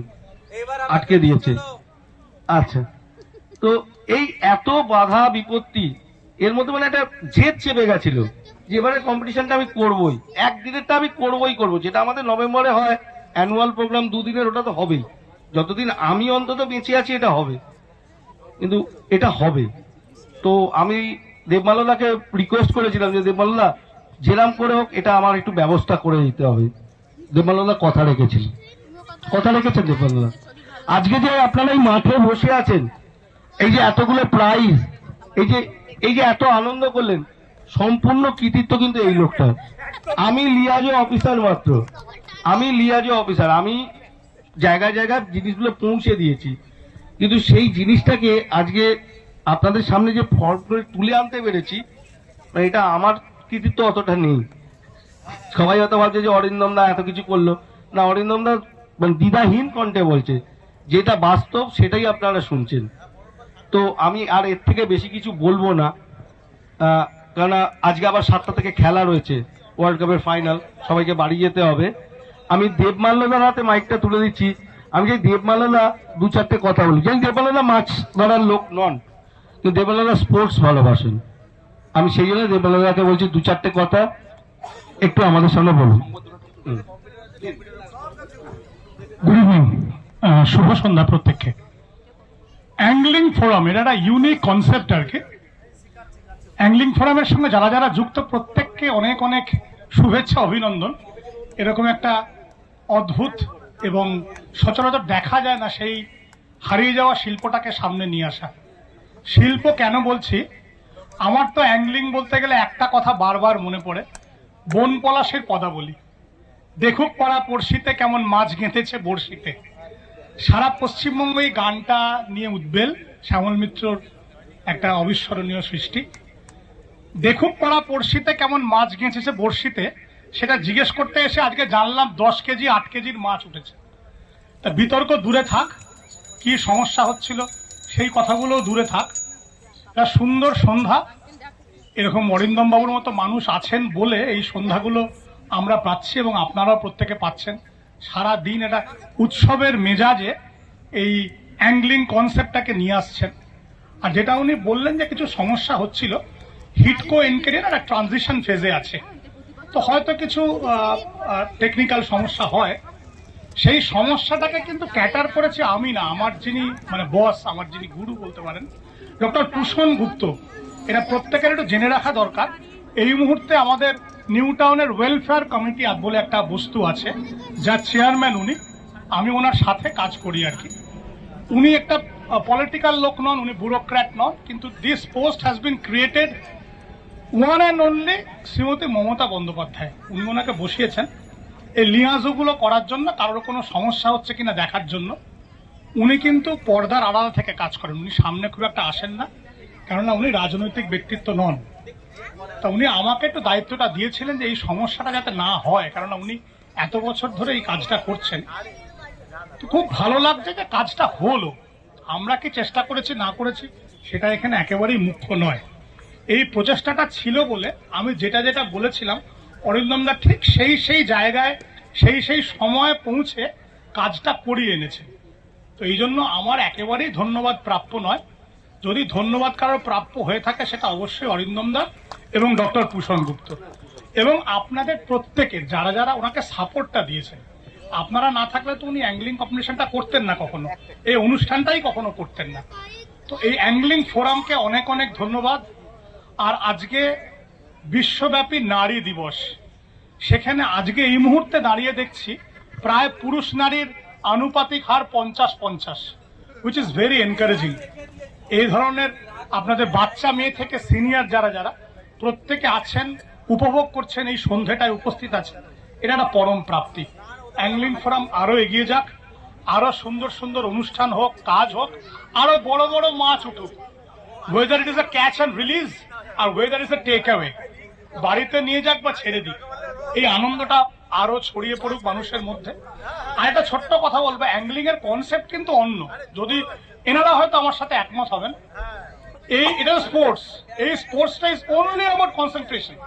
G: আটকে দিয়েছে। আচ্ছা, তো এই এত বাধা বিপত্তি এর মধ্যে একটা জেদ চেপে গেছিল যে এবারে কম্পিটিশনটা আমি করবোই, একদিনেরটা আমি করবো, যেটা আমাদের নভেম্বরে হয় অ্যানুয়াল প্রোগ্রাম 2 দিনের, ওটা তো হবেই। যতদিন আমি অন্তত বেঁচে আছি এটা হবে, কিন্তু এটা হবে। তো আমি দেবমাল্যদাকে রিকোয়েস্ট করেছিলাম যে দেবমাল্যদা যেরাম করে হোক এটা আমার একটু ব্যবস্থা করে দিতে হবে। দেবমাল্যদা কথা রেখেছেন দেবমাল্যদা। আজকে যে আপনারা এই মাঠে বসে আছেন, এই যে এতগুলো প্রাইজ, এই যে এত আনন্দ করলেন, সম্পূর্ণ কৃতিত্ব কিন্তু এই লোকটা। আমি লিয়াজো অফিসার মাত্র, আমি জায়গায় জায়গায় জিনিসগুলো পৌঁছে দিয়েছি, কিন্তু সেই জিনিসটাকে আজকে আপনাদের সামনে যে ফর্ম করে তুলে আনতে পেরেছি, এটা আমার কৃতিত্ব অতটা নেই। সবাই হয়তো ভাবছে যে অরিন্দম দা এত কিছু করলো না, অরিন্দম দা দ্বিধাহীন কণ্ঠে বলছে, যেটা বাস্তব সেটাই আপনারা শুনছেন। তো আমি আর এর থেকে বেশি কিছু বলবো না, কারণ আজকে আবার 7টা থেকে খেলা রয়েছে, ওয়ার্ল্ড কাপের ফাইনাল, সবাইকে বাড়ি যেতে হবে। আমি দেবমাল্যদার হাতে মাইকটা তুলে দিচ্ছি। আমি যে দেবমাল্যদা 2-4টে কথা বলি, যে দেবমাল্যদা মাছ ধরার লোক নন, কিন্তু দেবমাল্যদা স্পোর্টস ভালোবাসেন। আমি সেই জন্য দেবলাদাকে বলছি 2-4টে কথা একটু আমাদের সামনে বলুন।
C: গুড ইভিনিং, শুভ সন্ধ্যা প্রত্যেককে। অ্যাংলিং ফোরাম এটা একটা ইউনিক কনসেপ্ট আর কি। অ্যাংলিং ফোরামের সঙ্গে যারা যারা যুক্ত প্রত্যেককে অনেক অনেক শুভেচ্ছা, অভিনন্দন। এরকম একটা অদ্ভুত এবং সচরাচর দেখা যায় না সেই হারিয়ে যাওয়া শিল্পটাকে সামনে নিয়ে আসা। শিল্প কেন বলছি, আমার তো অ্যাংলিং বলতে গেলে একটা কথা বারবার মনে পড়ে, বন পলাশের পদাবলী। দেখুক পাড়া পড়শিতে কেমন মাছ গেঁথেছে বড়শিতে। সারা পশ্চিমবঙ্গ এই গানটা নিয়ে উদ্বেল, শ্যামল মিত্রর একটা অবিস্মরণীয় সৃষ্টি। দেখুক পাড়া পড়শিতে কেমন মাছ গেঁথেছে বড়শিতে, সেটা জিজ্ঞেস করতে এসে আজকে জানলাম 10 কেজি 8 কেজির মাছ উঠেছে। তা বিতর্ক দূরে থাক, কি সমস্যা হচ্ছিল সেই কথাগুলো দূরে থাক। একটা সুন্দর সন্ধ্যা, এরকম অরিন্দম বাবুর মতো মানুষ আছেন বলে এই সন্ধ্যাগুলো আমরা পাচ্ছি এবং আপনারাও প্রত্যেকে পাচ্ছেন। সারা দিন এটা উৎসবের মেজাজে এই অ্যাংলিং কনসেপ্টটাকে নিয়ে আসছেন। আর যেটা উনি বললেন যে কিছু সমস্যা হচ্ছিল, হিটকো এনকেরিয়ার একটা ট্রানজিশন ফেজে আছে, তো হয়তো কিছু টেকনিক্যাল সমস্যা হয়। সেই সমস্যাটাকে কিন্তু ক্যাটার করেছে আমি না, আমার যিনি মানে বস, আমার যিনি গুরু বলতে পারেন, ডক্টর পুষণ গুপ্ত। এটা প্রত্যেকের একটু জেনে রাখা দরকার। এই মুহূর্তে আমাদের নিউ টাউনের ওয়েলফেয়ার কমিটি বলে একটা বস্তু আছে, যার চেয়ারম্যান উনি, আমি ওনার সাথে কাজ করি আর কি। উনি একটা পলিটিক্যাল লোক নন, উনি ব্যুরোক্র্যাট নন, কিন্তু this post has been created one and only Shrimati Mamata Bandyopadhyay. উনি ওনাকে বসিয়েছেন এই লিয়াজোগুলো করার জন্য, কারোর কোনো সমস্যা হচ্ছে কিনা দেখার জন্য। উনি কিন্তু পর্দার আড়াল থেকে কাজ করেন, উনি সামনে খুব একটা আসেন না, কেননা উনি রাজনৈতিক ব্যক্তিত্ব নন। তা উনি আমাকে একটু দায়িত্বটা দিয়েছিলেন যে এই সমস্যাটা যাতে না হয়, কেননা উনি এত বছর ধরে এই কাজটা করছেন। তো খুব ভালো লাগছে যে কাজটা হলো। আমরা কি চেষ্টা করেছি না করেছি সেটা এখানে একেবারেই মুখ্য নয়। এই প্রচেষ্টাটা ছিল বলে আমি যেটা যেটা বলেছিলাম, অরিন্দমদা ঠিক সেই জায়গায় সেই সময়ে পৌঁছে কাজটা করিয়ে এনেছে। তো এই জন্য আমার একেবারেই ধন্যবাদ প্রাপ্য নয়। যদি ধন্যবাদ কারোর প্রাপ্য হয়ে থাকে সেটা অবশ্যই অরিন্দমদা এবং ডক্টর পুষণ গুপ্ত এবং আপনাদের প্রত্যেকের যারা যারা ওনাকে সাপোর্টটা দিয়েছেন। আপনারা না থাকলে তো উনি অ্যাংলিং কম্পিটিশনটা করতেন না, কখনো এই অনুষ্ঠানটাই কখনো করতেন না। তো এই অ্যাংলিং ফোরামকে অনেক অনেক ধন্যবাদ। আর আজকে বিশ্বব্যাপী নারী দিবস, সেখানে আজকে এই মুহূর্তে দাঁড়িয়ে দেখছি প্রায় পুরুষ নারীর আনুপাতিক হার 50-50, হুইচ ইজ ভেরি এনকারেজিং। এই ধরনের আপনাদের বাচ্চা মেয়ে থেকে সিনিয়র যারা যারা প্রত্যেকে আছেন, উপভোগ করছেন, এই সন্ধ্যাটায় উপস্থিত আছেন, এটা একটা পরম প্রাপ্তি। অ্যাংলিং ফোরাম আরো এগিয়ে যাক, আরো সুন্দর সুন্দর অনুষ্ঠান হোক, কাজ হোক, আরো বড় বড় মাছ উঠুক। Whether it is a catch and release আর whether is a take away, বাড়িতে নিয়ে যাক বা ছেড়ে দিক, এই আনন্দটা আরো ছড়িয়ে পড়ুক মানুষের মধ্যে। আর একটা ছোট্ট কথা বলবো, অ্যাংলিং এর কনসেপ্ট কিন্তু অন্য, যদি এনারা হয়তো আমার সাথে একমত হবেন। এটা স্পোর্টস, এই স্পোর্টসটা ইজ অনলি অ্যাবাউট কনসেন্ট্রেশন।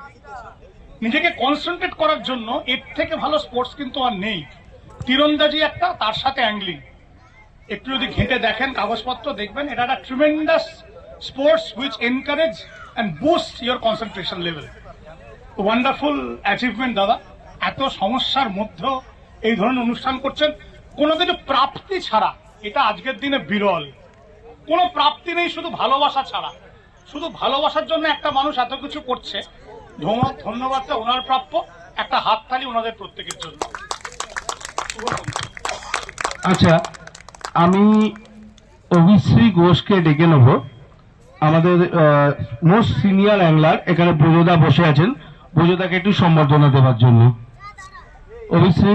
C: নিজেকে কনসেন্ট্রেট করার জন্য এর থেকে ভালো স্পোর্টস কিন্তু আর নেই। তীরন্দাজি একটা, তার সাথে অ্যাংলিং। একটু যদি ঘেঁটে দেখেন কাগজপত্র দেখবেন এটা একটা tremendous sports which encourage and boost your concentration level. Wonderful achievement দাদা। এত সমস্যার মধ্যেও এই ধরনের অনুষ্ঠান করছেন, কোনো কিছু প্রাপ্তি ছাড়া। এটা আজকের দিনে বিরল। কোনো প্রাপ্তি নেই, শুধু ভালোবাসা ছাড়া। শুধু ভালোবাসার জন্য একটা মানুষ এত কিছু করছে, ধন্যবাদটা ওনার প্রাপ্য। একটা হাততালি ওনাদের প্রত্যেকের জন্য।
G: আচ্ছা, আমি অভিশ্রী ঘোষকে ডেকে নেব, আমাদের মোস্ট সিনিয়র অ্যাংলার। এখানে ব্রজদা বসে আছেন, ব্রজদাকে একটু সম্বর্ধনা দেওয়ার জন্য। অভিশ্রী,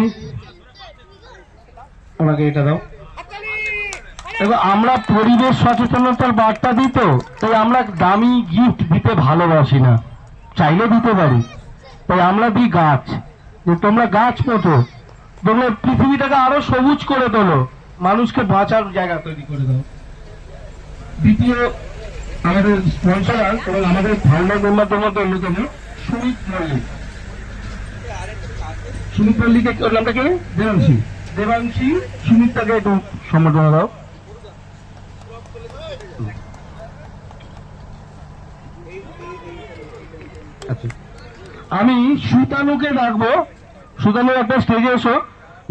G: ওনাকে এটা দাও। দেখো, আমরা পরিবেশ সচেতনতার বার্তা দিই, তো তাই আমরা দামি গিফট দিতে ভালোবাসি না, চাইলে দিতে পারি। তাই আমরা দিই গাছ, যে তোমরা গাছ পোঁতো, তোমরা পৃথিবীটাকে আরো সবুজ করে তোলো, মানুষকে বাঁচার জায়গা তৈরি করে দাও। দ্বিতীয়, আমাদের স্পন্সর এবং আমাদের ফাউন্ডার মেম্বারদের মধ্যে অন্যতম সুমিত মল্লিক। সুমিত মল্লিকে নামটা কে? দেবাংশী। সুমিতটাকে একটু সম্বর্ধনা দাও। আচ্ছা, আমি সুতানুকে ডাকবো। সুতানু একটা স্টেজে এসো।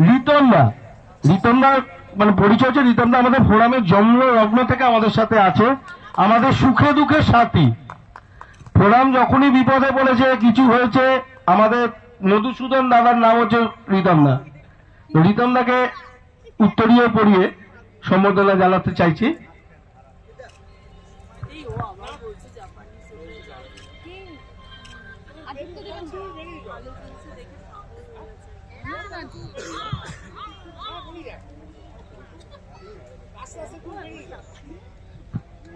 G: রিতমদা মানে পরিচয় হচ্ছে রিতমদা আমাদের ফোরামের জন্ম লগ্ন থেকে আমাদের সাথে আছে, আমাদের সুখে দুঃখের সাথী। ফোরাম যখনই বিপদে পড়েছে, কিছু হয়েছে, আমাদের মধুসূদন দাদার নাম হচ্ছে রিতমদা। রিতমদাকে উত্তরীয় পড়িয়ে সম্বর্ধনা জানাতে চাইছি।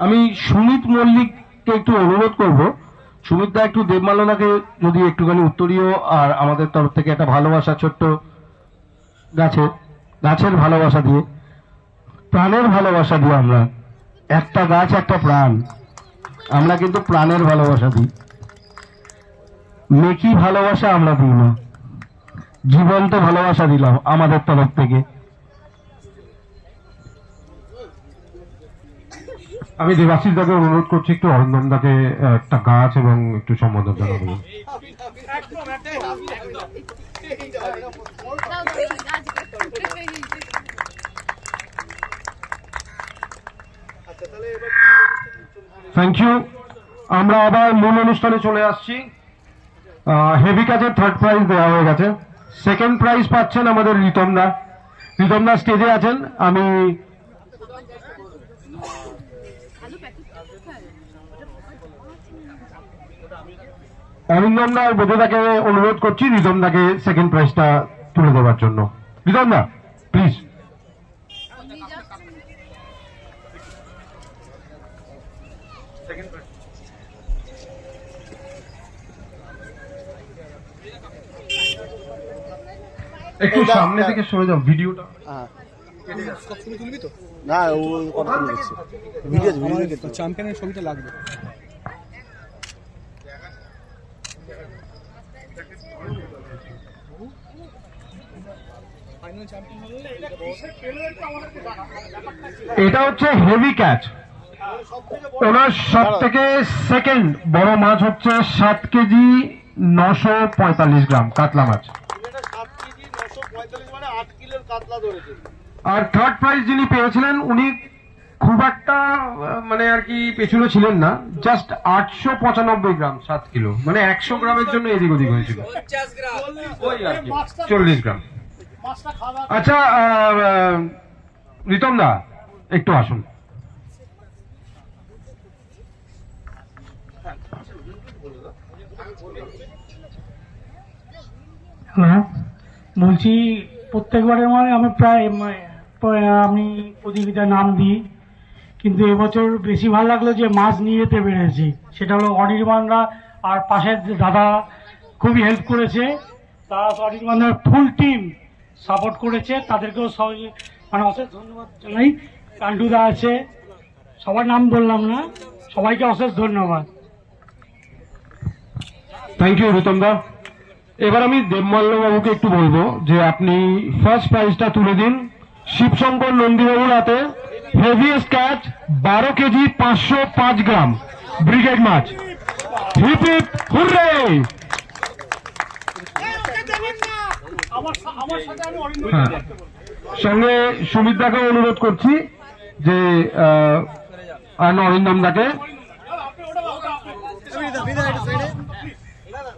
G: আমি সুমিত মল্লিককে একটু অনুরোধ করব, সুমিতদা একটু দেবমালনাকে যদি একটুখানি উত্তরীয় আর আমাদের তরফ থেকে একটা ভালোবাসা, ছোট্ট গাছের ভালোবাসা দিয়ে, প্রাণের ভালোবাসা দিয়ে, আমরা একটা গাছ একটা প্রাণ, আমরা কিন্তু প্রাণের ভালোবাসা দিই, মেকি ভালোবাসা আমরা দিই না, জীবন্ত ভালোবাসা দিলাম আমাদের তরফ থেকে।
I: আমি দেবাশিস দাকে অনুরোধ করছি একটু অরিন্দম দাকে একটা গাছ এবং একটু সম্বোধন জানাবো। Thank you. আমরা আবার মূল অনুষ্ঠানে চলে আসছি। হেভি কাজের থার্ড প্রাইজ দেওয়া হয়ে গেছে। সেকেন্ড প্রাইজ পাচ্ছেন আমাদের রিতমদা। রিতমদা স্টেজে আছেন। আমি অরিন্দমদা আর বোধদাকে অনুরোধ করছি রিতমদাকে সেকেন্ড প্রাইজটা তুলে দেওয়ার জন্য। রিতমদা প্লিজ। একটু সামনে থেকে সরে যাও ভিডিওটা।
E: না ও কথা বলছে ভিডিও চ্যাম্পিয়নের ছবিটা লাগবে।
I: এটা হচ্ছে হেভি ক্যাচ। ওনার সব থেকে সেকেন্ড বড় মাছ হচ্ছে 7 কেজি 945 গ্রাম কাতলা মাছ। আর থার্ড প্রাইজ যিনি পেয়েছিলেন উনি খুব একটা মানে আর কি পেছনে ছিলেন না, জাস্ট 895 গ্রাম 7 কিলো, মানে 100 গ্রামের জন্য এদিক ওদিক হয়েছিল, 40 গ্রাম। আচ্ছা রিতমদা একটু আসুন।
C: হ্যালো, বলছি প্রত্যেকবারের মানে আমি প্রায় আমি প্রতিযোগিতায় নাম দিই, কিন্তু এবছর বেশি ভালো লাগলো যে মাছ নিয়ে যেতে পেরেছি। সেটা হলো অনির্বাণরা আর পাশের যে দাদা খুবই হেল্প করেছে, তারা অনির্বাণের ফুল টিম সাপোর্ট করেছে, তাদেরকেও সবাই মানে অশেষ ধন্যবাদ জানাই। কান্টুদা আছে, সবার নাম বললাম না, সবাইকে অশেষ ধন্যবাদ।
I: থ্যাংক ইউ রিতমদা। এবার আমি দেবমাল্য বাবুকে একটু বলবো যে আপনি ফার্স্ট প্রাইজটা তুলে দিন। শিবশঙ্কর নন্দীবাবুর হাতে heaviest catch 12 KG 505 gram brigade মাছ। Hip hip hurray. হ্যাঁ, সঙ্গে সুমিতদাকে অনুরোধ করছি যে অরিন্দম দাকে।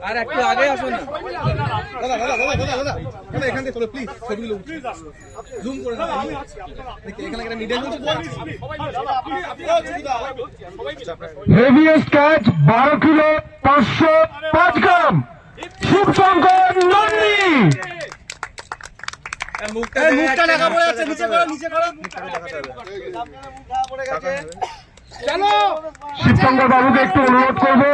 F: আর একটু আগে আসো না দাদা দাদা দাদা দাদা দাদা দাদা এখান থেকে চলো প্লিজ, ছবিগুলো জুম করে না এখানে একটা মিডল
I: হেভিয়েস্ট ক্যাচ 12 কিলো 505 গ্রাম শিবশঙ্কর নন্দী।
F: মুখটা ঢাকা পড়ে আছে, নিচে করো নিচে করো, মুখটা পড়ে গেছে। চলো
I: শিবশঙ্কর বাবুকে একটু অনুরোধ করবো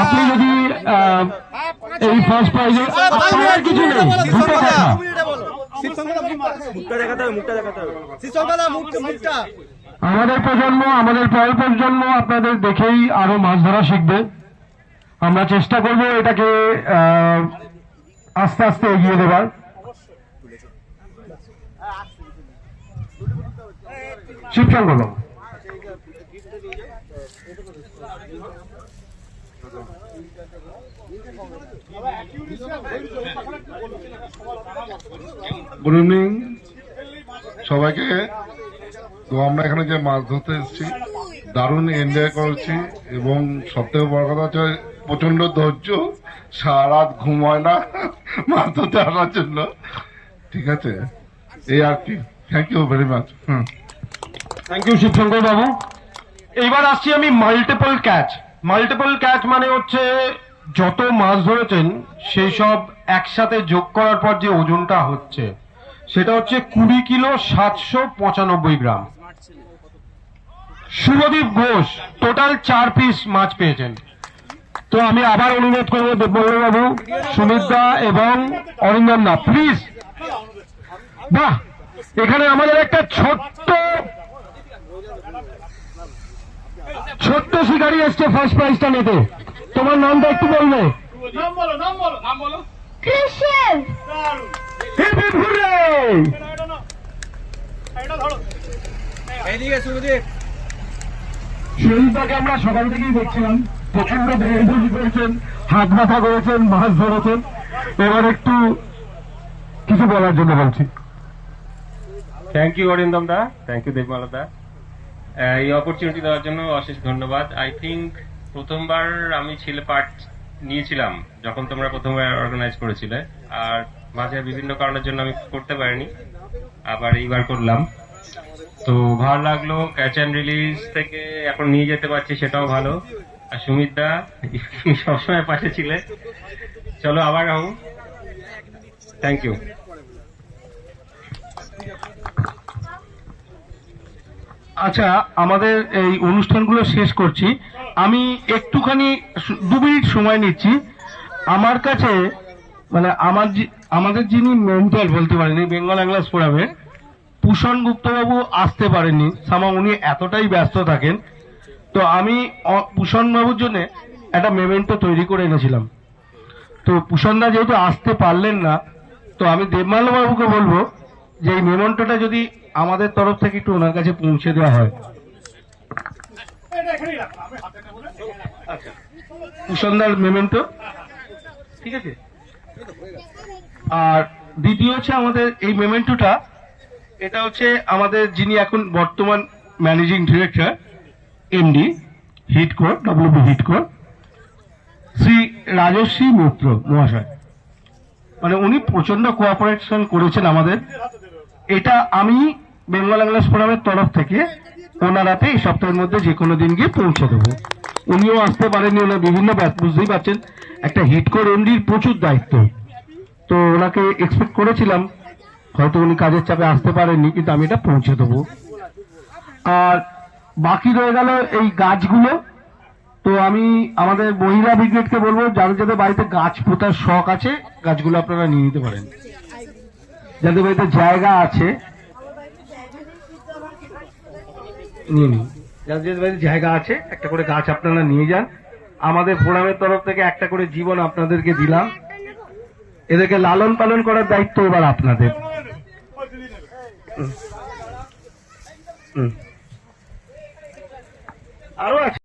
I: আপনি যদি এই ফার্স্ট প্রাইজে কিছু নেই, দুটো কথা আমাদের প্রজন্ম, আমাদের পরের প্রজন্ম আপনাদের দেখেই আরো মাছ ধরা শিখবে। আমরা চেষ্টা করব এটাকে আস্তে আস্তে এগিয়ে দেবার। শিবশঙ্কর বাবু।
E: গুড ইভিনিং সবাইকে। তো আমরা এখানে যে মাছ ধরতে এসেছি দারুণ এনজয় করেছি, এবং সব থেকে বড় কথা হচ্ছে প্রচন্ড ধৈর্য, সারা রাত ঘুম হয় না মাছ ধরতে আসার জন্য। ঠিক আছে, এই আর কি। Thank you very much.
I: Thank you Shivshankar babu. এইবার আসছি আমি মাল্টিপল ক্যাচ। মাল্টিপল ক্যাচ মানে হচ্ছে যত মাছ ধরেছেন সেই সব একসাথে যোগ করার পর যে ওজনটা হচ্ছে সেটা হচ্ছে 20 কিলো 795 গ্রাম। শুভদীপ ঘোষ টোটাল 4 পিস মাছ পেয়েছেন। তো আমি আবার অনুরোধ করবো দেবমল্ল বাবু, সুমিত দা এবং অরিন্দম দা, প্লিজ। বাহ, এখানে আমাদের একটা ছোট্ট শিকারি এসছে ফার্স্ট প্রাইজটা নিতে। তোমার নামটা একটু বলবে?
H: কৃষ্ণ
I: শরীরটাকে আমরা সকাল থেকেই দেখছিলাম, প্রচন্ড দৌড়াদৌড়ি করেছেন, হাত মাথা করেছেন, মাছ ধরেছেন। এবার একটু কিছু বলার জন্য বলছি।
K: Thank you Arindam da, thank you Debmala da, এই অপরচুনিটি দেওয়ার জন্য অশেষ ধন্যবাদ। আই থিঙ্ক প্রথমবার আমি ছেলে পার্ট নিয়েছিলাম যখন তোমরা প্রথমবার অর্গানাইজ করেছিলে, আর মাঝে বিভিন্ন কারণের জন্য আমি করতে পারিনি, আবার এইবার করলাম। তো ভালো লাগলো, ক্যাচ অ্যান্ড রিলিজ থেকে এখন নিয়ে যেতে পারছি, সেটাও ভালো। আর সুমিত দা সবসময় পাশে ছিলে, চলো আবার আহ। Thank you.
I: আচ্ছা, আমাদের এই অনুষ্ঠানগুলো শেষ করছি। আমি একটুখানি 2 মিনিট সময় নিচ্ছি। আমার কাছে মানে আমাদের যিনি মেন্টর বলতে পারেন বেঙ্গল অ্যাংলার্স ফোরামের ভূষণ গুপ্তবাবু আসতে পারেননি, উনি এতটাই ব্যস্ত থাকেন। তো আমি ভূষণ বাবুর জন্য একটা মেমেন্টো তৈরি করে এনেছিলাম। তো ভূষণদা যেহেতু আসতে পারলেন না, তো আমি দেবমাল্য বাবুকে বলবো যে এই মেমেন্টোটা যদি আমাদের তরফ থেকে একটু ওনার কাছে পৌঁছে দেওয়া হয়। ভূষণদার মেমেন্টো, ঠিক আছে। আর দ্বিতীয় হচ্ছে আমাদের এই মেমেন্টোটা, এটা হচ্ছে আমাদের যিনি এখন বর্তমান managing director MD হিটকোর, WB হিটকোর, Shri Rajshri মিত্র মহাশয়। মানে উনি প্রচন্ড কোঅপারেশন করেছেন আমাদের। এটা আমি বেঙ্গল অ্যাংলার্স ফোরামের তরফ থেকে ওনার হাতে এই সপ্তাহের মধ্যে যে কোনো দিন গিয়ে পৌঁছে দেবো। উনিও আসতে পারেননি, ওনার বিভিন্ন বুঝতেই পারছেন একটা হিটকোর এমডির প্রচুর দায়িত্ব। তো ওনাকে এক্সপেক্ট করেছিলাম, হয়তো উনি কাজের চাপে আসতে পারেননি, কিন্তু আমি এটা পৌঁছে দেবো। আর বাকি রয়ে গেল এই গাছগুলো। তো আমি আমাদের মহিলা ব্রিগেডকে বলবো, যাদের যাদের বাড়িতে গাছ পোতার শখ আছে গাছগুলো আপনারা নিয়ে নিতে পারেন। যাদের বাড়িতে জায়গা আছে নিয়ে নিন, যাদের যাদের বাড়িতে জায়গা আছে একটা করে গাছ আপনারা নিয়ে যান। আমাদের ফোরামের তরফ থেকে একটা করে জীবন আপনাদেরকে দিলাম, এদেরকে লালন পালন করার দায়িত্ব এবার আপনাদের। আরো আছে।